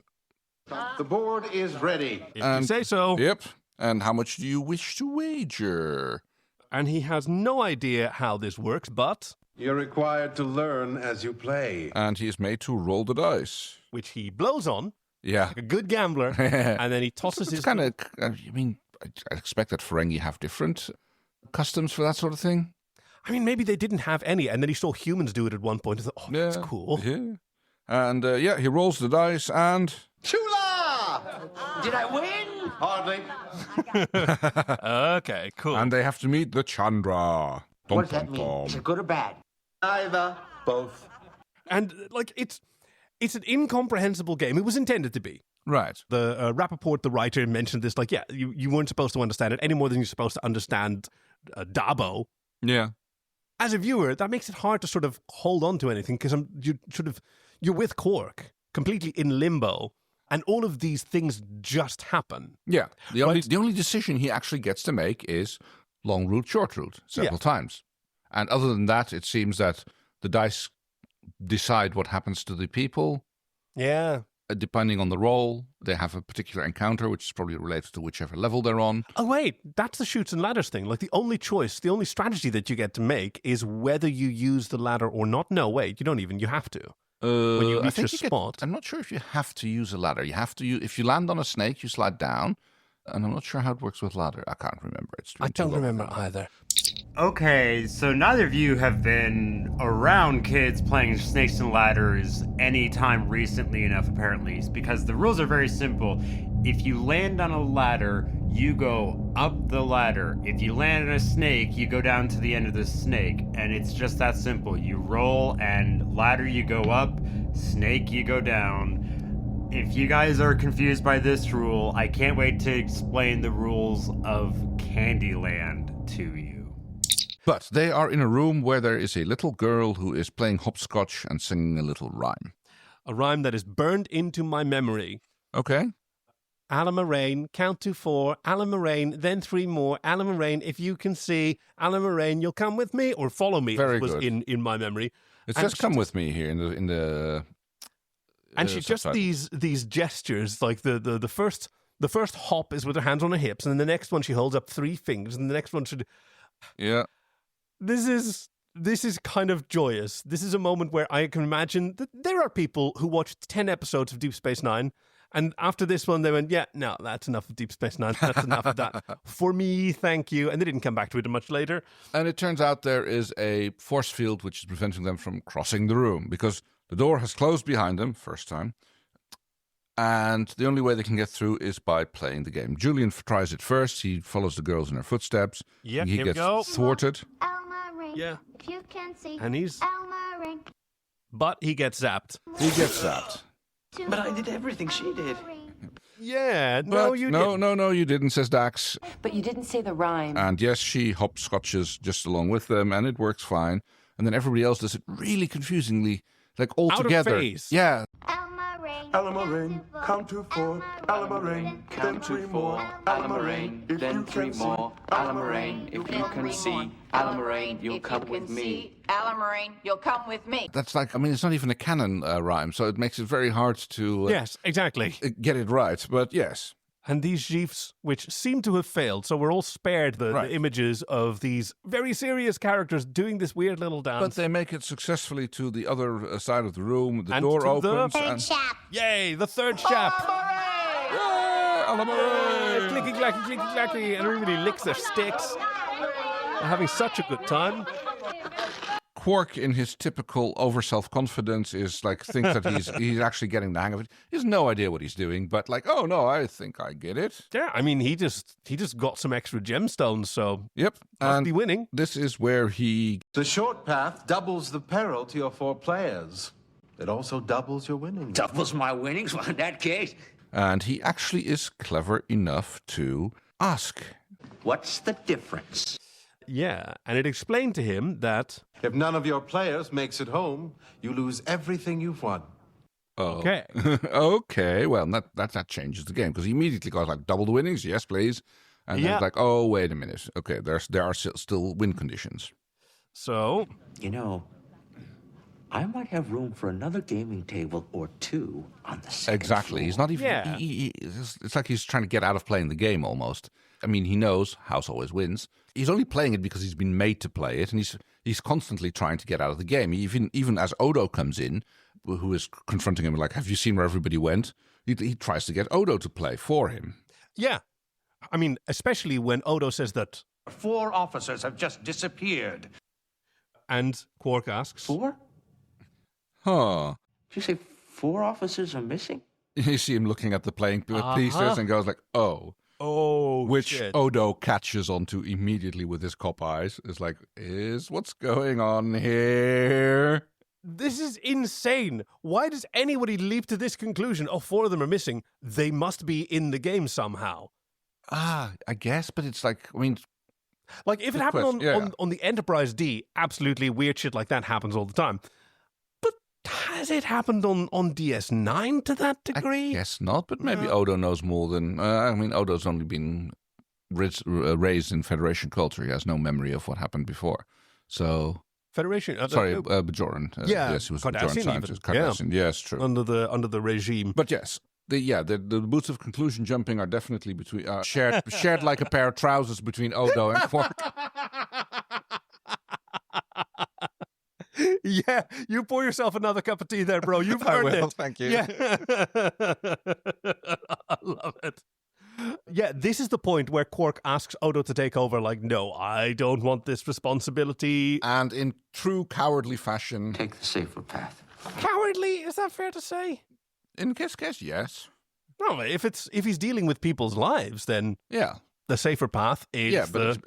The board is ready. If you say so. Yep. And how much do you wish to wager? And he has no idea how this works, but... You're required to learn as you play. And he is made to roll the dice. Which he blows on. Yeah. Like a good gambler. And then he tosses his... kind of... I mean, I expect that Ferengi have different customs for that sort of thing. I mean, maybe they didn't have any, and then he saw humans do it at one point and thought, that's cool. Yeah. And, he rolls the dice and... Chula! Did I win? Hardly. Okay, cool. And they have to meet the Chandra. What does that mean? Is it good or bad? Either. Both. And, it's an incomprehensible game. It was intended to be. Right. The Rappaport, the writer, mentioned this, you weren't supposed to understand it any more than you're supposed to understand Dabo. Yeah. As a viewer, that makes it hard to sort of hold on to anything, because you're with Quark, completely in limbo, and all of these things just happen. Yeah. The only decision he actually gets to make is long route, short route, several times. And other than that, it seems that the dice decide what happens to the people. Yeah. Depending on the role, they have a particular encounter, which is probably related to whichever level they're on. Oh, wait, that's the chutes and ladders thing. The only choice, the only strategy that you get to make is whether you use the ladder or not. No, wait, you don't even. You have to. When you reach a spot. I'm not sure if you have to use a ladder. You have to if you land on a snake, you slide down. And I'm not sure how it works with ladder. I can't remember. I don't remember either. Okay, so neither of you have been around kids playing Snakes and Ladders any time recently enough, apparently, because the rules are very simple. If you land on a ladder, you go up the ladder. If you land on a snake, you go down to the end of the snake. And it's just that simple. You roll, and ladder you go up, snake you go down. If you guys are confused by this rule, I can't wait to explain the rules of Candyland to you. But they are in a room where there is a little girl who is playing hopscotch and singing a little rhyme. A rhyme that is burned into my memory. Okay. Alan Moraine, count to 4, Alan Moraine, then 3 more, Alan Moraine, if you can see, Alan Moraine, you'll come with me, or follow me. Very was good. in my memory. It says come with me here in the And she just these gestures, like the first hop is with her hands on her hips, and then the next one she holds up 3 fingers, and the next one should. Yeah. This is kind of joyous. This is a moment where I can imagine that there are people who watched 10 episodes of Deep Space Nine, and after this one they went, yeah, no, that's enough of Deep Space Nine. That's enough of that. For me, thank you. And they didn't come back to it much later. And it turns out there is a force field which is preventing them from crossing the room because the door has closed behind them, first time. And the only way they can get through is by playing the game. Julian tries it first. He follows the girls in her footsteps. Yep, he here gets we go. thwarted. Yeah. If you can see And he's... Elmer ring. But he gets zapped. He gets zapped. But I did everything she did. Yeah, But you didn't. No, you didn't, says Dax. But you didn't say the rhyme. And yes, she hopscotches just along with them, and it works fine. And then everybody else does it really confusingly, like all Out of together. phase. Yeah. Elmer ring. Elmer ring, count to 4. Elmer ring, then 3 more. Elmer ring, then 3 more. Elmer ring, if you can see. Elmer ring, you'll come with me. Alamarine, you'll come with me. That's like, I mean, it's not even a canon rhyme, so it makes it very hard to Yes, exactly. get it right. But yes. And these gifs, which seem to have failed, so we're all spared the Right. images of these very serious characters doing this weird little dance. But they make it successfally to the other side of the room. The And door to opens. the and Yay, the third chap! Yeah, Alamarine! Clicky clacky, clicky clacky, and everybody licks their sticks. They're having such a good time. Quark, in his typical over self-confidence, is like thinks that he's actually getting the hang of it. He has no idea what he's doing, but like, oh no, I think I get it. Yeah, I mean, he just got some extra gemstones, so Yep, must and be winning. this is where he The short path doubles the peril to your 4 players. It also doubles your winnings. Doubles my winnings? Well, in that case. and he actually is clever enough to ask. What's the difference? Yeah, and it explained to him that... If none of your players makes it home, you lose everything you've won. Oh. Okay. Okay, well, that changes the game, because he immediately goes like, double the winnings, yes, please. And then Yeah. it's like, oh, wait a minute. Okay, there are still win conditions. So... You know, I might have room for another gaming table or 2 on the second Exactly. floor. He's not even... Yeah. It's like he's trying to get out of playing the game, almost. I mean, he knows house always wins. He's only playing it because he's been made to play it, and he's constantly trying to get out of the game. Even as Odo comes in, who is confronting him, like, have you seen where everybody went? He tries to get Odo to play for him. Yeah. I mean, especially when Odo says that... 4 officers have just disappeared. And Quark asks... 4? Huh. Did you say 4 officers are missing? You see him looking at the playing pieces and goes like, oh. Oh, Which shit. Odo catches onto immediately with his cop eyes. It's like, what's going on here? This is insane. Why does anybody leap to this conclusion? Oh, 4 of them are missing. They must be in the game somehow. I guess, but it's like, I mean... Like, if it Good happened question, on the Enterprise D, absolutely weird shit like that happens all the time. But has it happened on DS9 to that degree? I guess not, but maybe Odo knows more than... I mean, Odo's only been raised in Federation culture. He has no memory of what happened before. So... Federation? Sorry, Bajoran. Yeah, yes, he was a Cardassian Bajoran scientist. even. Cardassian, yes, true. Under the regime. But yes, the boots of conclusion jumping are definitely between shared like a pair of trousers between Odo and Quark. Yeah, you pour yourself another cup of tea there, bro. You've I earned will, it. thank you. Yeah. I love it. Yeah, this is the point where Quark asks Odo to take over, like, no, I don't want this responsibility. And in true cowardly fashion... Take the safer path. Cowardly? Is that fair to say? In this case, yes. No, if he's dealing with people's lives, then Yeah. the safer path is Yeah, but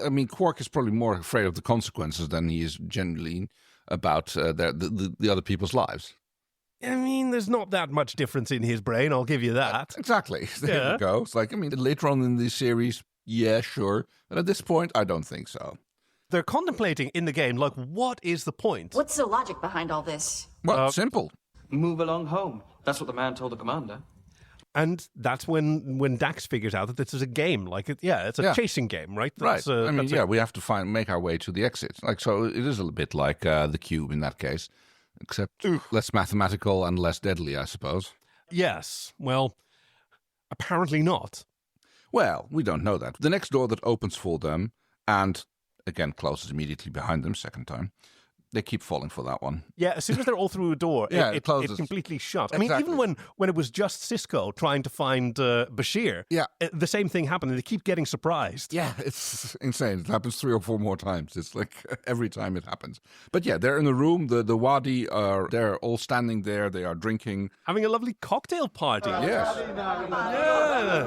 I mean, Quark is probably more afraid of the consequences than he is generally about the other people's lives. I mean, there's not that much difference in his brain, I'll give you that. Exactly. There you go. It's like, I mean, later on in the series, yeah, sure. But at this point, I don't think so. They're contemplating in the game, like, what is the point? What's the logic behind all this? Well, simple. Move along home. That's what the man told the commander. And that's when Dax figures out that this is a game. Like, it's a chasing game, right? Right. I mean, we have to make our way to the exit. Like, so it is a bit like the Cube in that case. except less mathematical and less deadly, I suppose. Yes. Well, apparently not. Well, we don't know that. The next door that opens for them, and again closes immediately behind them, second time, they keep falling for that one. Yeah, as soon as they're all through a door, it closes. It completely shuts. Exactly. I mean, even when it was just Cisco trying to find Bashir, the same thing happened, and they keep getting surprised. Yeah, it's insane. It happens 3 or 4 more times. It's like every time it happens. But yeah, they're in the room. The Wadi they're all standing there. They are drinking. Having a lovely cocktail party. Yes. Yeah.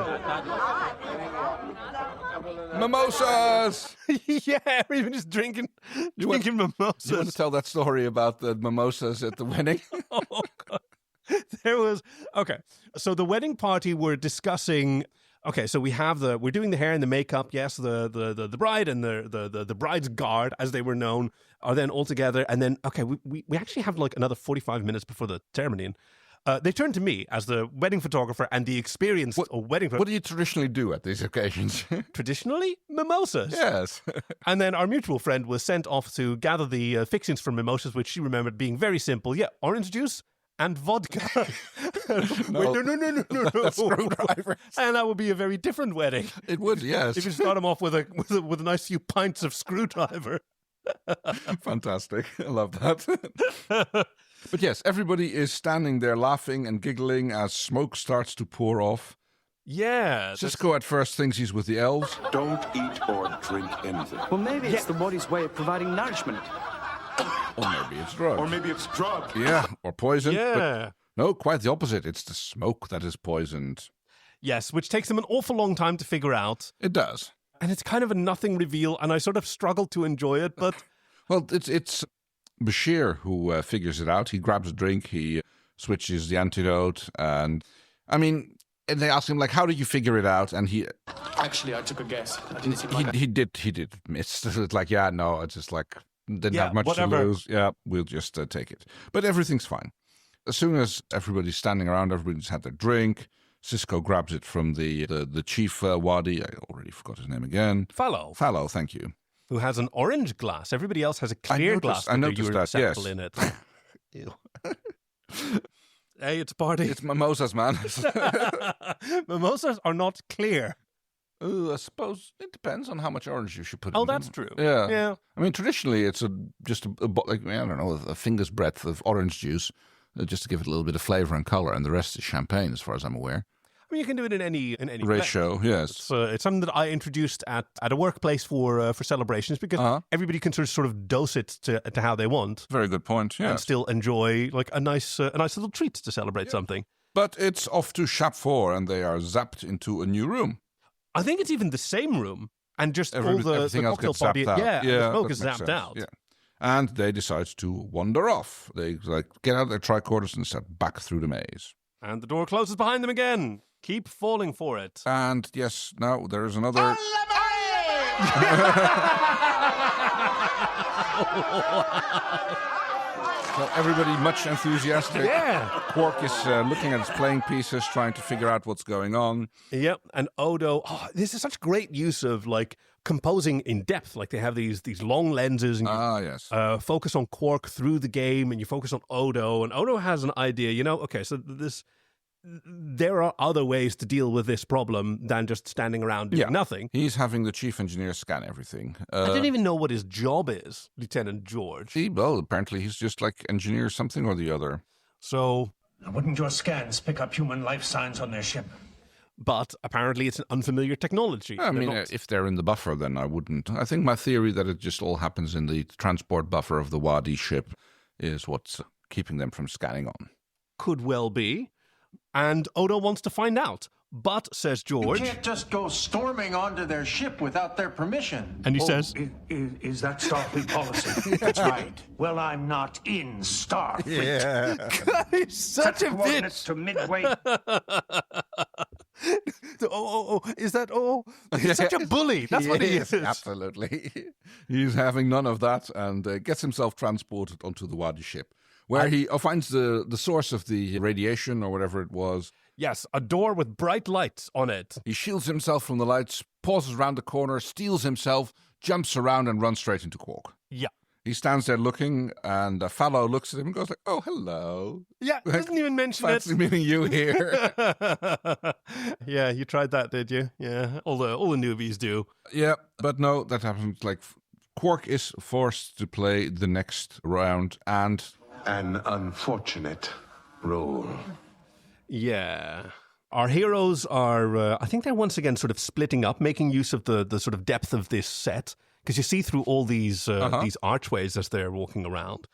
Mimosas! Yeah, everyone is drinking mimosas. You want to tell that story about the mimosas at the wedding? Oh, God. There was... Okay, so the wedding party, we're discussing... Okay, so we're doing the hair and the makeup. Yes, the bride and the bride's guard, as they were known, are then all together. And then, okay, we actually have like another 45 minutes before the ceremony. They turn to me as the wedding photographer and the experienced wedding photographer. What do you traditionally do at these occasions? Traditionally, mimosas. Yes. And then our mutual friend was sent off to gather the fixings for mimosas, which she remembered being very simple. Yeah, orange juice and vodka. No. No. That's screwdrivers. And that would be a very different wedding. It would, yes. If you start them off with a nice few pints of screwdriver. Fantastic. I love that. But yes, everybody is standing there laughing and giggling as smoke starts to pour off. Yeah. Cisco at first thinks he's with the elves. Don't eat or drink anything. Well, maybe it's the body's way of providing nourishment. Or maybe it's drugs. Or maybe it's drug. Yeah, or poison. Yeah. But no, quite the opposite. It's the smoke that is poisoned. Yes, which takes them an awful long time to figure out. It does. And it's kind of a nothing reveal, and I sort of struggled to enjoy it, but... Well, it's Bashir who figures it out. He grabs a drink, he switches the antidote, and they ask him, like, how did you figure it out? And he... Actually, I took a guess. I didn't seem like he did miss. It's like, yeah, no, it's just like, didn't have much whatever. to lose. Yeah, we'll just take it. But everything's fine. As soon as everybody's standing around, everybody's had their drink, Cisco grabs it from the chief Wadi. I already forgot his name again. Fallow. Fallow, thank you. Who has an orange glass. Everybody else has a clear glass. I noticed that, yes. In it. Ew. Hey, it's a party. It's mimosas, man. Mimosas are not clear. I suppose it depends on how much orange you should put in Oh, them. that's true. Yeah. Yeah. I mean, traditionally, it's just a finger's breadth of orange juice, just to give it a little bit of flavor and color, and the rest is champagne, as far as I'm aware. I mean, you can do it in any ratio. Yes, it's something that I introduced at a workplace for celebrations because everybody can sort of dose it to how they want. Very good point. Yeah, and still enjoy like a nice little treat to celebrate something. But it's off to Shop 4, and they are zapped into a new room. I think it's even the same room, and just everything the else cocktail gets party. zapped out. Yeah, the smoke that is makes zapped sense. out. Yeah. And they decide to wander off. They get out their tricorders and start back through the maze. And the door closes behind them again. Keep falling for it. And yes, now there is another... So everybody much enthusiastic. Yeah. Quark is looking at his playing pieces, trying to figure out what's going on. Yep. And Odo, this is such great use of like composing in depth. Like they have these long lenses and yes. Focus on Quark through the game and you focus on Odo. And Odo has an idea, okay, so there are other ways to deal with this problem than just standing around doing nothing. He's having the chief engineer scan everything. I don't even know what his job is, Lieutenant George. Well, apparently he's just like engineer something or the other. So... Wouldn't your scans pick up human life signs on their ship? But apparently it's an unfamiliar technology. I mean, if they're in the buffer, then I wouldn't. I think my theory that it just all happens in the transport buffer of the Wadi ship is what's keeping them from scanning on. Could well be. And Odo wants to find out. But, says George... You can't just go storming onto their ship without their permission. And he says... Is that Starfleet policy? That's right. Well, I'm not in Starfleet. Yeah. He's such a bitch. To midway. Is that... He's such a bully. That's what he is. Absolutely. He's having none of that and gets himself transported onto the Wadi ship, where he finds the source of the radiation or whatever it was. Yes, a door with bright lights on it. He shields himself from the lights, pauses around the corner, steals himself, jumps around and runs straight into Quark. Yeah. He stands there looking, and Fallow looks at him and goes like, "Oh, hello." Yeah, doesn't even mention it. Fancy meeting you here. Yeah, you tried that, did you? Yeah, all the newbies do. Yeah, but no, that happens. Like, Quark is forced to play the next round, and An unfortunate role. Yeah. Our heroes are, I think they're once again sort of splitting up, making use of the sort of depth of this set. Because you see through all these archways as they're walking around.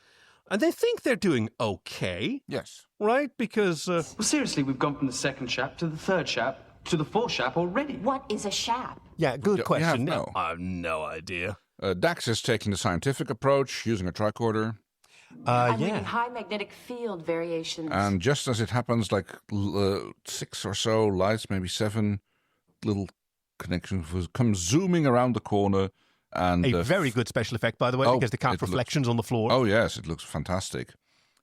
And they think they're doing okay. Yes. Right? Because... Well, seriously, we've gone from the second shap to the third shap to the fourth shap already. What is a shap? Yeah, good question. No. I have no idea. Dax is taking the scientific approach, using a tricorder. I'm reading high magnetic field variations. And just as it happens, like 6 or so lights, maybe 7 little connections, come zooming around the corner. And a very good special effect, by the way, because they cast reflections on the floor. Oh, yes, it looks fantastic.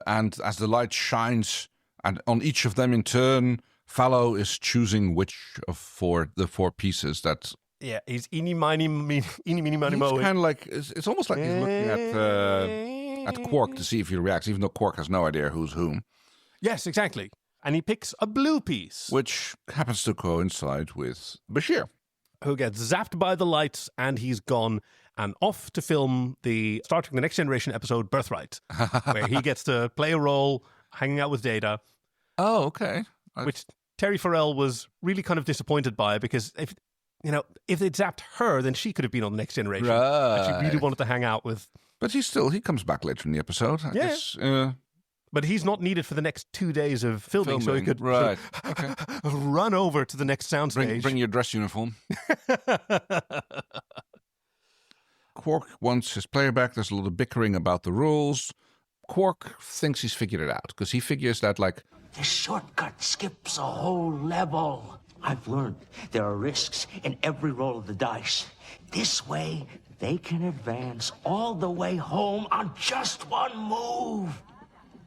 And as the light shines, and on each of them in turn, Fallow is choosing which of the four pieces that... Yeah, he's eeny, miny, mo. He's kind of like... It's almost like he's looking at Quark to see if he reacts, even though Quark has no idea who's whom. Yes, exactly. And he picks a blue piece. Which happens to coincide with Bashir, who gets zapped by the lights, and he's gone and off to film the Star Trek The Next Generation episode Birthright, where he gets to play a role hanging out with Data. Oh, okay. Which Terry Farrell was really kind of disappointed by, because if they'd zapped her, then she could have been on The Next Generation. Right. And she really wanted to hang out with... But he comes back later in the episode. I guess. But he's not needed for the next 2 days of filming, so he could right. run over to the next soundstage. Bring your dress uniform. Quark wants his player back. There's a little bickering about the rules. Quark thinks he's figured it out, because he figures that, like... This shortcut skips a whole level. I've learned there are risks in every roll of the dice. This way, they can advance all the way home on just one move.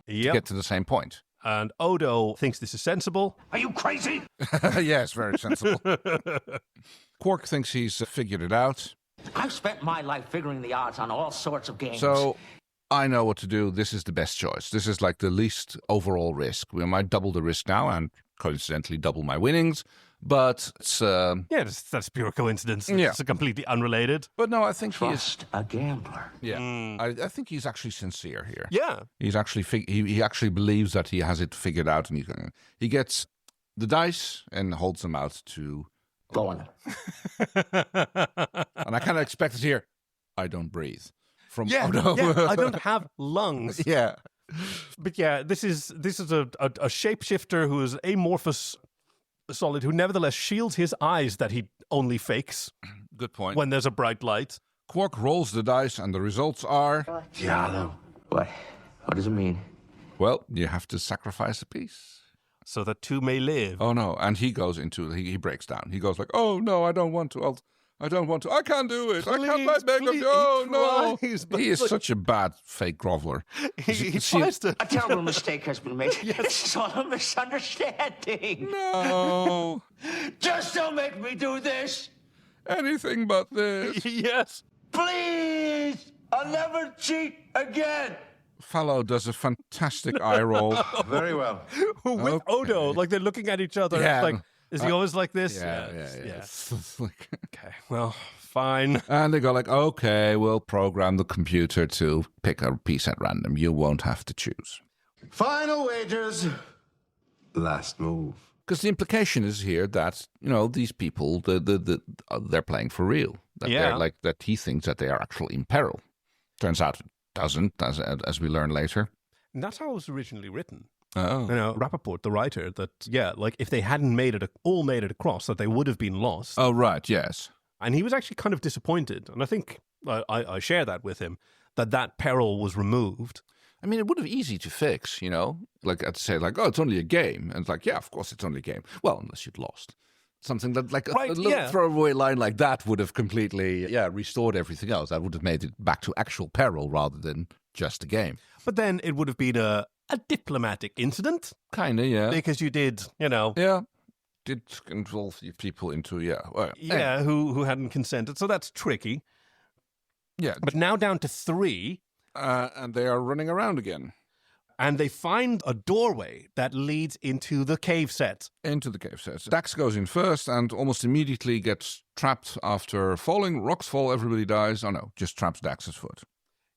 To get to the same point. And Odo thinks this is sensible. Are you crazy? Yes, very sensible. Quark thinks he's figured it out. I've spent my life figuring the odds on all sorts of games. So I know what to do. This is the best choice. This is like the least overall risk. We might double the risk now and coincidentally double my winnings. But it's... that's pure coincidence. It's completely unrelated. But no, I think Trust a gambler. Yeah, I think he's actually sincere here. Yeah. He's actually... he actually believes that he has it figured out. And he gets the dice and holds them out to... Go on. And I kind of expect to hear, I don't breathe. From Odo. I don't have lungs. Yeah. But yeah, this is a shapeshifter who is amorphous solid, who nevertheless shields his eyes that he only fakes. Good point. When there's a bright light. Quark rolls the dice, and the results are... Giallo. What does it mean? Well, you have to sacrifice a piece. So that 2 may live. Oh, no. And he goes into... He breaks down. He goes like, oh, no, I don't want to. I don't want to. I can't do it. I can't let beg of you. Oh, no. He is such a bad fake groveler. He tries to... A terrible mistake has been made. This is all a misunderstanding. No. Just don't make me do this. Anything but this. Yes. Please. I'll never cheat again. Fallow does a fantastic eye roll. Very well. With Odo, like they're looking at each other. Yeah. It's like, is he always like this? Yeah. Okay, well, fine. And they go like, okay, we'll program the computer to pick a piece at random. You won't have to choose. Final wagers. Last move. Because the implication is here that, these people, they're playing for real. That they're like, that he thinks that they are actually in peril. Turns out it doesn't, as we learn later. And that's how it was originally written. Oh. Rappaport, the writer, that, if they hadn't made it across, that they would have been lost. Oh, right, yes. And he was actually kind of disappointed. And I think I share that with him, that peril was removed. I mean, it would have been easy to fix, like I'd say, like, oh, it's only a game. And it's like, yeah, of course it's only a game. Well, unless you'd lost. Something that, like, a little throwaway line like that would have completely, restored everything else. That would have made it back to actual peril rather than just a game. But then it would have been a diplomatic incident. Kind of, yeah. Because you did, Yeah. Did involve people into, who hadn't consented. So that's tricky. Yeah. But now down to 3. And they are running around again. And they find a doorway that leads into the cave set. Into the cave set. Dax goes in first and almost immediately gets trapped after falling. Rocks fall, everybody dies. Oh no, just traps Dax's foot.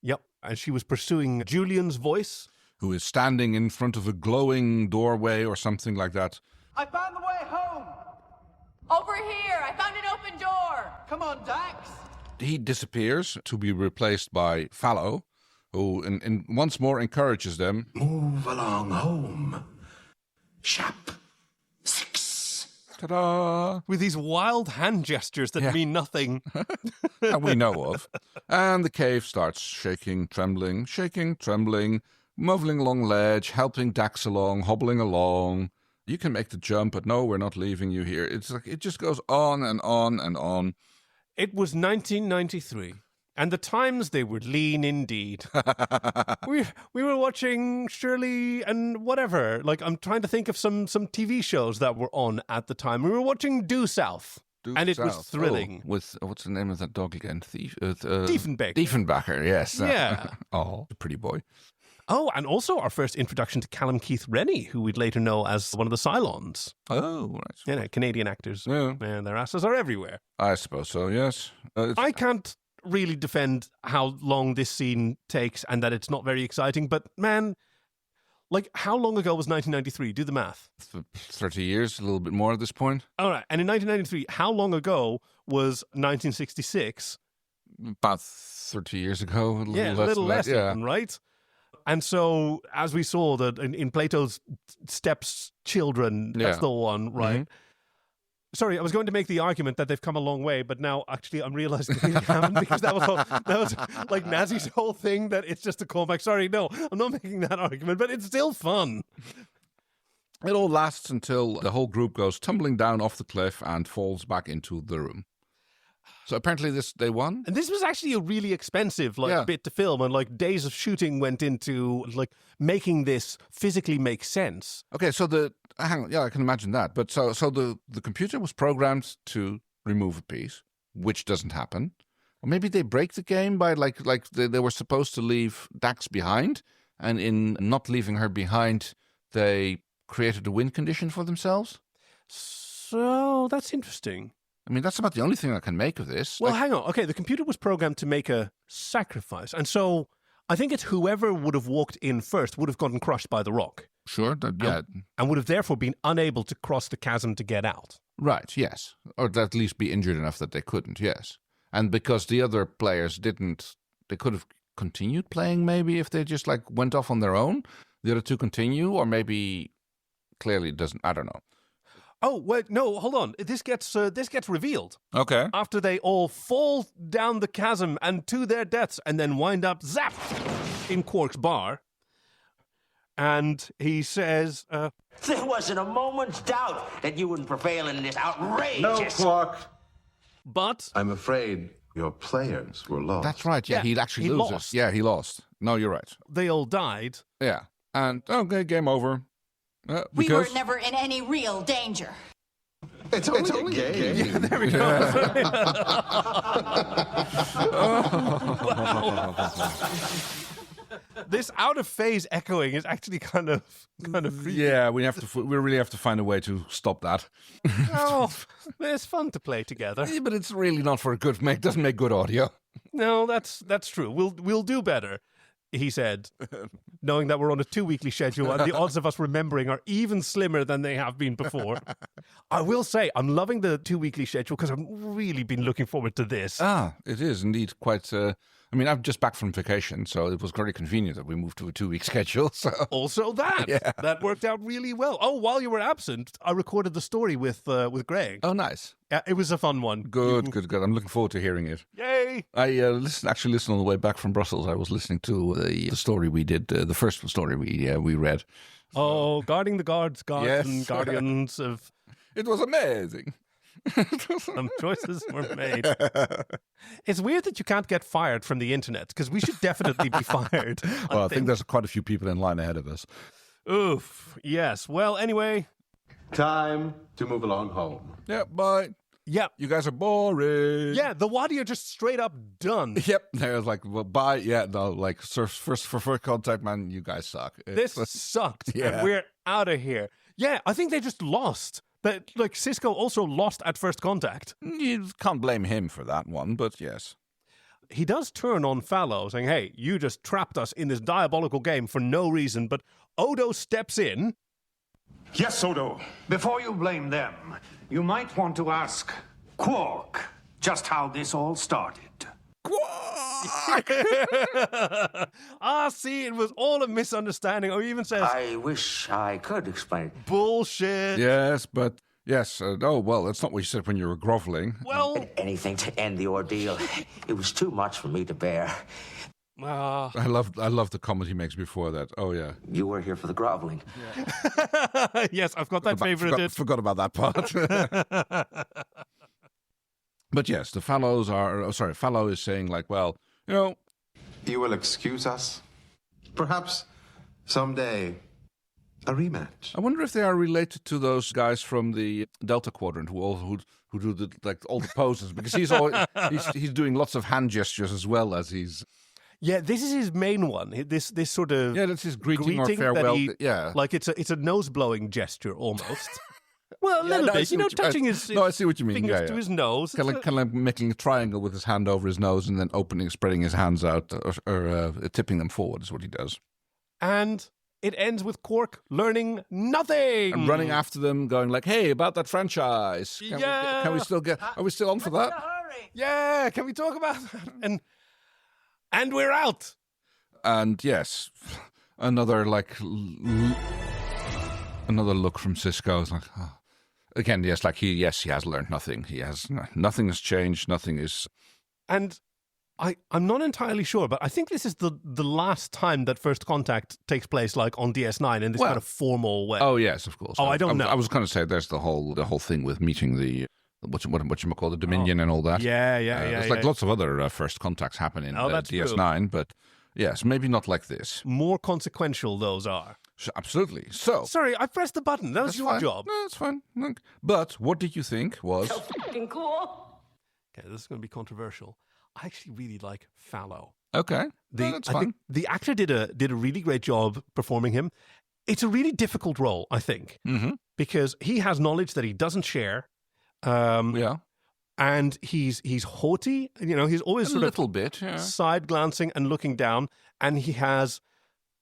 Yep. And she was pursuing Julian's voice, who is standing in front of a glowing doorway or something like that. I found the way home! Over here! I found an open door! Come on, Dax! He disappears to be replaced by Fallow, who once more encourages them. Move along home. Shap 6. Ta-da! With these wild hand gestures that mean nothing. That we know of. And the cave starts shaking, trembling, muffling along ledge, helping Dax along, hobbling along. You can make the jump, but no, we're not leaving you here. It's like it just goes on and on and on. It was 1993, and the times they were lean indeed. we were watching Shirley and whatever. Like, I'm trying to think of some TV shows that were on at the time. We were watching Due South. And it was thrilling. Oh, with, what's the name of that dog again? Diefenbaker. Diefenbaker, yes. Yeah. Oh, a pretty boy. Oh, and also our first introduction to Callum Keith Rennie, who we'd later know as one of the Cylons. Oh, right. You know, Canadian actors. Yeah. And their asses are everywhere. I suppose so, yes. I can't really defend how long this scene takes and that it's not very exciting, but man, like, how long ago was 1993? Do the math. 30 years, a little bit more at this point. All right. And in 1993, how long ago was 1966? About 30 years ago. A little less even, right? And so, as we saw that in Plato's Stepchildren, that's the one, right? Mm-hmm. Sorry, I was going to make the argument that they've come a long way, but now actually I'm realizing they haven't, because that was like Nazzy's whole thing, that it's just a callback. Sorry, no, I'm not making that argument, but it's still fun. It all lasts until the whole group goes tumbling down off the cliff and falls back into the room. So apparently they won. And this was actually a really expensive bit to film, and like days of shooting went into like making this physically make sense. Okay, so hang on, I can imagine that. But so the computer was programmed to remove a piece, which doesn't happen. Or maybe they break the game by like they were supposed to leave Dax behind, and in not leaving her behind, they created a win condition for themselves. So that's interesting. I mean, that's about the only thing I can make of this. Well, hang on. Okay, the computer was programmed to make a sacrifice. And so I think it's whoever would have walked in first would have gotten crushed by the rock. Sure, yeah. And would have therefore been unable to cross the chasm to get out. Right, yes. Or at least be injured enough that they couldn't, yes. And because the other players didn't, they could have continued playing maybe if they just like went off on their own. The other two continue, or maybe clearly it doesn't, I don't know. Oh, wait, no, hold on. This gets revealed. Okay. After they all fall down the chasm and to their deaths and then wind up, zap, in Quark's bar. And he says... there wasn't a moment's doubt that you wouldn't prevail in this outrageous... No, Quark. But... I'm afraid your players were lost. That's right, yeah, he actually loses. Lost. Yeah, he lost. No, you're right. They all died. Yeah. And, okay, game over. We were never in any real danger. It's only a game. Yeah, there we go. This out of phase echoing is actually kind of creepy. Yeah, we really have to find a way to stop that. Oh, it's fun to play together. Yeah, but it's really not for good. Doesn't make good audio. No, that's true. We'll do better. He said, knowing that we're on a 2-weekly schedule and the odds of us remembering are even slimmer than they have been before. I will say, I'm loving the 2-weekly schedule because I've really been looking forward to this. Ah, it is indeed quite... I mean, I'm just back from vacation, so it was very convenient that we moved to a 2-week schedule. So. Also that. Yeah. That worked out really well. Oh, while you were absent, I recorded the story with Greg. Oh, nice. It was a fun one. Good. I'm looking forward to hearing it. Yay! I listened on the way back from Brussels. I was listening to the story we did, the first story we read. Oh, guarding the guards Yes. and guardians of... It was amazing. Some choices were made. It's weird that you can't get fired from the internet, because we should definitely be fired. Well, I think there's quite a few people in line ahead of us. Oof. Yes. Well, anyway. Time to move along home. Yeah, bye. Yeah. You guys are boring. Yeah, the Wadi are just straight up done. Yep. They're like, well, bye. Yeah, no, like, first for contact, man, you guys suck. This sucked. Yeah. And we're out of here. Yeah, I think they just lost. But, like, Cisco also lost at first contact. You can't blame him for that one, but yes. He does turn on Fallow, saying, hey, you just trapped us in this diabolical game for no reason, but Odo steps in. Yes, Odo. Before you blame them, you might want to ask Quark just how this all started. See, it was all a misunderstanding. Or he even says, I wish I could explain it. Bullshit. Yes, but yes. Oh, well, that's not what you said when you were groveling. Well, anything to end the ordeal. It was too much for me to bear. I love the comment he makes before that. Oh, yeah. You were here for the groveling. Yeah. Yes, I've got that favorited. Forgot about that part. But yes, the Fallows are... Oh, sorry, Fallow is saying, like, well, you know... You will excuse us? Perhaps someday a rematch. I wonder if they are related to those guys from the Delta Quadrant who do the, like, all the poses, because he's doing lots of hand gestures as well as he's... Yeah, this is his main one. This sort of... Yeah, that's his greeting or farewell. Yeah. Like, it's a nose-blowing gesture, almost. Well, a little bit. Touching his I see what you mean. fingers to his nose. Kind of like making a triangle with his hand over his nose and then spreading his hands out or tipping them forward is what he does. And it ends with Quark learning nothing. And running after them, going like, hey, about that franchise. Can we still get... Are we still on for that? Yeah, can we talk about that? And we're out. And yes, another like... Another look from Cisco. It's like, oh. Again, yes, like he has learned nothing. Nothing has changed. Nothing is. And I'm not entirely sure, but I think this is the last time that first contact takes place, like on DS9 in this kind of formal way. Oh yes, of course. I don't know. I was going to say there's the whole thing with meeting the what you call the Dominion and all that. Yeah. There's like lots of other first contacts happen in DS9, true. But yes, maybe not like this. More consequential those are. Absolutely. So sorry, I pressed the button. That was your job. No, that's fine. Look. But what did you think was so fucking cool? Okay, this is going to be controversial. I actually really like Fallow. Okay, that's fine. I think the actor did a really great job performing him. It's a really difficult role, I think, because he has knowledge that he doesn't share. And he's haughty. You know, he's always sort of bit side glancing and looking down. And he has,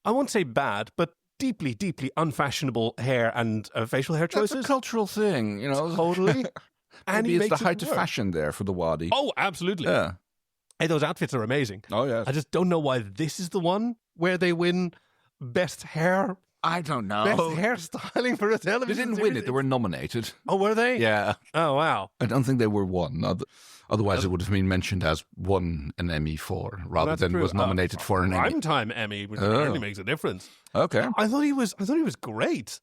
I won't say bad, but deeply, deeply unfashionable hair and facial hair choices. That's a cultural thing, you know. Totally. And maybe it's the height of fashion there for the Wadi. Oh, absolutely. Yeah. Hey, those outfits are amazing. Oh, yes. I just don't know why this is the one where they win best hair. I don't know. Best hairstyling for a television They didn't series. win it. They were nominated. Oh, were they? Yeah. Oh, wow. I don't think they were won. Otherwise, it would have been mentioned as won an Emmy for, rather than was nominated for an Emmy. Primetime Emmy, which really makes a difference. Okay. I thought he was great.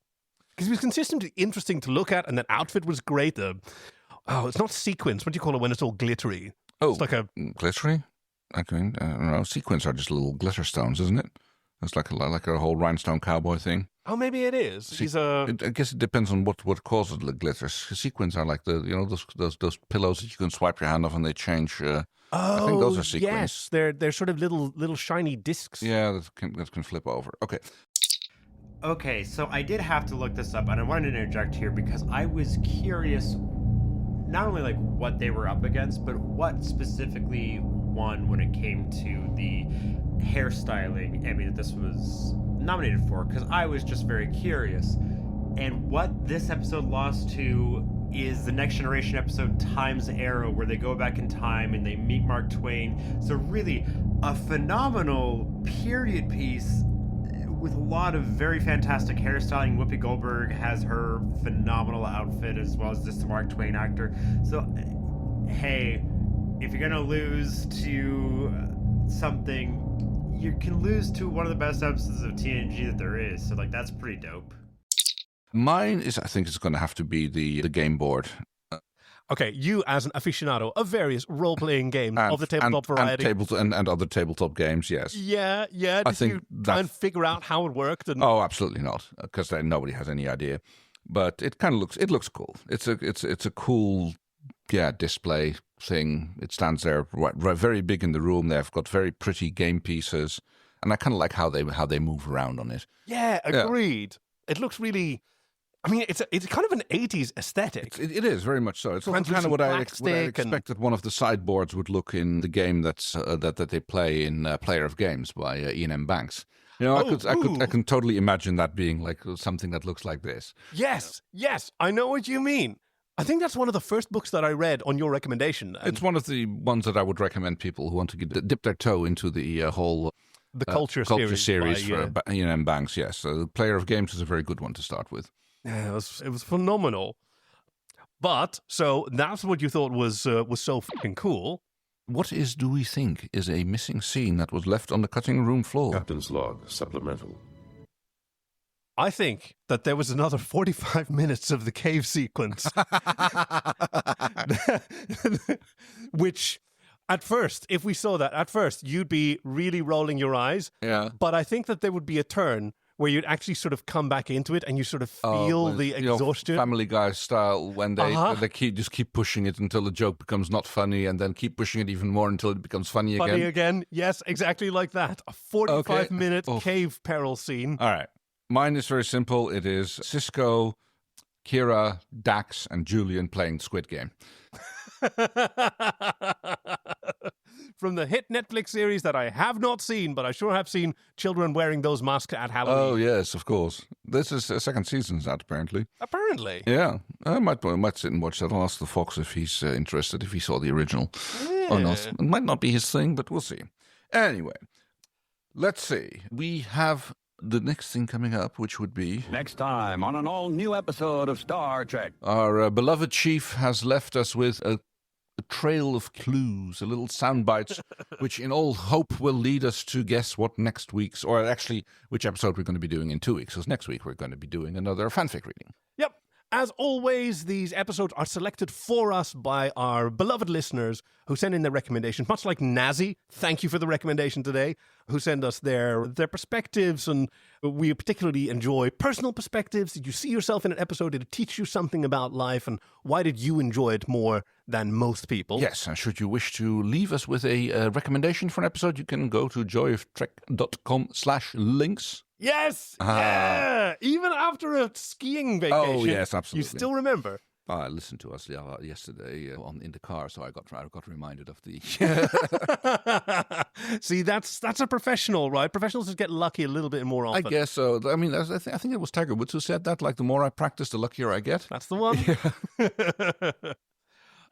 Because he was consistently interesting to look at, and that outfit was great. It's not sequins. What do you call it when it's all glittery? Oh, it's like a glittery? I don't know. Sequins are just little glitter stones, isn't it? It's like a whole rhinestone cowboy thing. Oh, maybe it is. I guess it depends on what causes the glitter. Sequins are like those pillows that you can swipe your hand off and they change. I think those are sequins. Yes, they're sort of little shiny discs. Yeah, that can flip over. Okay. Okay, so I did have to look this up, and I wanted to interject here because I was curious, not only like what they were up against, but what specifically won when it came to the hairstyling Emmy that this was nominated for, because I was just very curious. And what this episode lost to is the Next Generation episode Time's Arrow, where they go back in time and they meet Mark Twain. So really a phenomenal period piece with a lot of very fantastic hairstyling. Whoopi Goldberg has her phenomenal outfit, as well as this Mark Twain actor. So hey, if you're gonna lose to something, you can lose to one of the best episodes of TNG that there is. So like, that's pretty dope. Mine is, I think it's going to have to be the game board. Okay, you as an aficionado of various role-playing games of the tabletop variety. And other tabletop games, yes. Yeah. Did you try and figure out how it worked? Oh, absolutely not, because nobody has any idea. But it kind of looks cool. It's a cool display thing. It stands there very big in the room. They've got very pretty game pieces, and I kind of like how they move around on it. Yeah, agreed. Yeah. It looks really. I mean, it's kind of an 80s aesthetic. It is very much so. It's kind of what I expected one of the sideboards would look in the game that they play in Player of Games by E10 Banks. You know, I can totally imagine that being like something that looks like this. Yes, I know what you mean. I think that's one of the first books that I read on your recommendation. It's one of the ones that I would recommend people who want to dip their toe into the whole culture series for E10 Banks. Yes, so Player of Games is a very good one to start with. Yeah, it was phenomenal. But so that's what you thought was so fucking cool. What do we think is a missing scene that was left on the cutting room floor? Captain's log, supplemental. I think that there was another 45 minutes of the cave sequence. Which, at first, if we saw that, at first, you'd be really rolling your eyes. Yeah. But I think that there would be a turn where you'd actually sort of come back into it and you sort of feel the exhaustion. Family Guy style, when they keep pushing it until the joke becomes not funny, and then keep pushing it even more until it becomes funny again. Yes, exactly like that. A 45-minute cave peril scene. All right. Mine is very simple. It is Cisco, Kira, Dax, and Julian playing Squid Game. From the hit Netflix series that I have not seen, but I sure have seen children wearing those masks at Halloween. Oh, yes, of course. This is a second season's out, apparently. Apparently? Yeah. I might sit and watch that. I'll ask the Fox if he's interested, if he saw the original or not. It might not be his thing, but we'll see. Anyway, let's see. We have the next thing coming up, which would be... Next time on an all-new episode of Star Trek. Our beloved chief has left us with a trail of clues, a little sound bites, which in all hope will lead us to guess what next week's, or actually which episode we're going to be doing in 2 weeks, because next week we're going to be doing another fanfic reading. Yep. As always, these episodes are selected for us by our beloved listeners who send in their recommendations, much like Nazzy. Thank you for the recommendation today, who send us their perspectives, and we particularly enjoy personal perspectives. Did you see yourself in an episode? Did it teach you something about life, and why did you enjoy it more than most people? Yes, and should you wish to leave us with a recommendation for an episode, you can go to joyoftrek.com/links. Yes! Yeah! Even after a skiing vacation. Oh, yes, absolutely. You still remember. I listened to us yesterday in the car, so I got reminded of the... See, that's a professional, right? Professionals just get lucky a little bit more often. I guess so. I mean, I think it was Tiger Woods who said that, like, the more I practice, the luckier I get. That's the one. Yeah.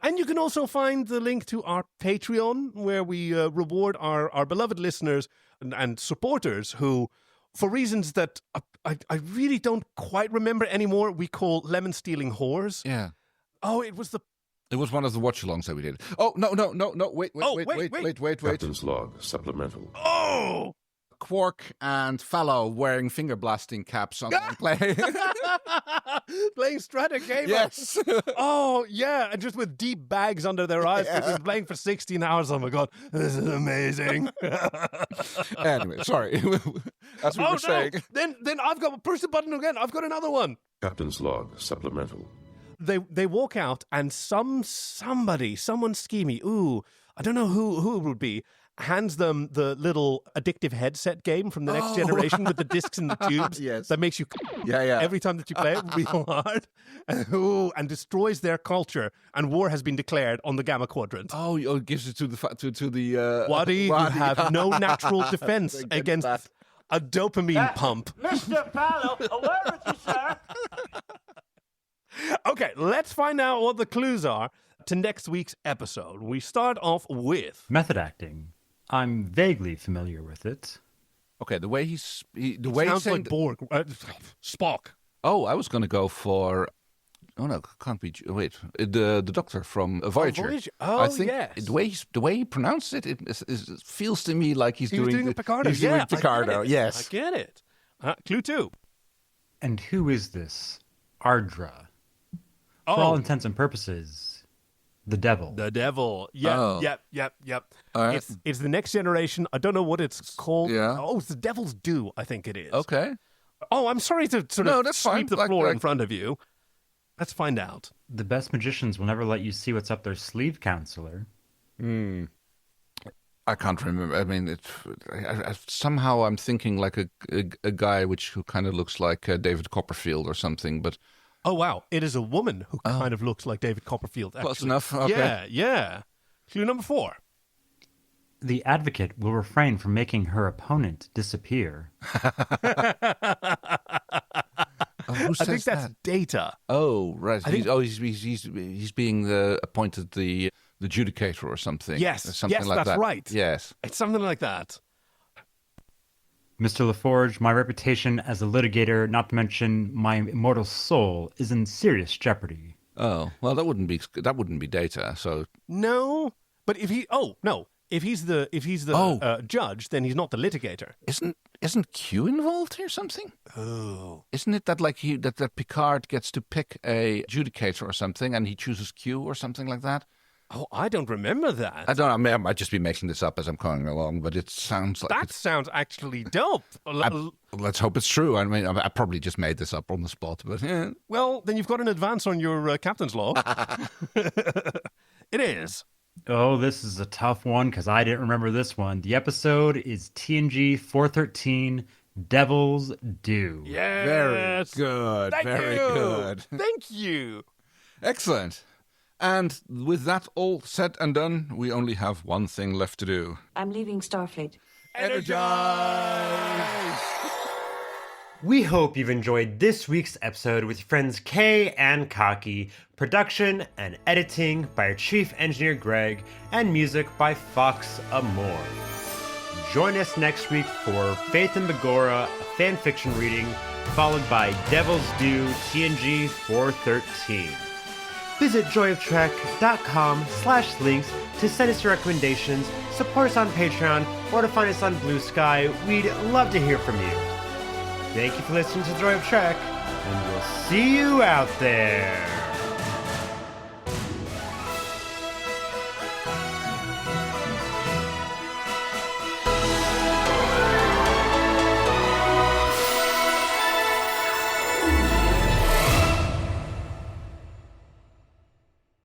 And you can also find the link to our Patreon, where we reward our beloved listeners and supporters who... for reasons that I really don't quite remember anymore, we call lemon-stealing whores. Yeah. Oh, it was one of the watch-alongs that we did. Oh, no, wait. Captain's log, supplemental. Oh! Quark and Fallow wearing finger-blasting caps on playing Stratagamma. Yes. Oh, yeah, and just with deep bags under their eyes. Yeah. They've been playing for 16 hours. Oh, my God, this is amazing. Anyway, sorry. That's what we're saying. Then I've got, push the button again. I've got another one. Captain's log, supplemental. They walk out, and someone schemy, I don't know who it would be, hands them the little addictive headset game from the Next Generation with the discs and the tubes. Yes. That makes you every time that you play it real hard. And destroys their culture, and war has been declared on the Gamma Quadrant. Oh, it gives it to the Waddy, you have no natural defense against a dopamine pump. Mr. Fallow, a word with you, sir. Okay, let's find out what the clues are to next week's episode. We start off with... method acting. I'm vaguely familiar with it. Okay, the way sounds like Borg. Spock. Oh, I was going to go for... Oh, no, can't be... Wait, the Doctor from Voyager. I think yes. The way he pronounced it, it feels to me like he's doing Picardo. He's doing Picardo, yes. I get it. Clue 2. And who is this Ardra? For all intents and purposes, the devil. The devil. Yep. All right. It's the Next Generation. I don't know what it's called. Yeah. Oh, it's the Devil's Due, I think it is. Okay. Oh, I'm sorry to sort of sweep the floor in front of you. Let's find out. The best magicians will never let you see what's up their sleeve, counselor. I can't remember. I mean, somehow I'm thinking like a guy who kind of looks like David Copperfield or something, but... Oh, wow. It is a woman who kind of looks like David Copperfield, actually. Close enough. Okay. Yeah. Clue number 4. The advocate will refrain from making her opponent disappear. Who says I think that's that? Data. Oh, right. He's being appointed the adjudicator or something. Yes, something yes, like that's that. right. Yes. It's something like that. Mr. LaForge, my reputation as a litigator, not to mention my immortal soul, is in serious jeopardy. Oh, well, that wouldn't be Data. So No, but if he's the judge, then he's not the litigator. isn't Q involved here? Something? Oh, Isn't it that that Picard gets to pick a adjudicator or something, and he chooses Q or something like that? Oh, I don't remember that. I don't know. I might just be making this up as I'm going along, but it sounds like that sounds actually dope. Let's hope it's true. I mean, I probably just made this up on the spot, but yeah. Well, then you've got an advance on your captain's log. It is. Oh, this is a tough one because I didn't remember this one. The episode is TNG 413, Devil's Due. Yes. Very good. Very good. Thank you. Excellent. And with that all said and done, we only have one thing left to do. I'm leaving Starfleet. Energize! We hope you've enjoyed this week's episode with friends Kay and Kaki, production and editing by our chief engineer Greg, and music by Fox Amore. Join us next week for Faith and Begorra, a fan fiction reading, followed by Devil's Due TNG 413. Visit joyoftrek.com/links to send us your recommendations, support us on Patreon, or to find us on Blue Sky. We'd love to hear from you. Thank you for listening to Joy of Trek, and we'll see you out there.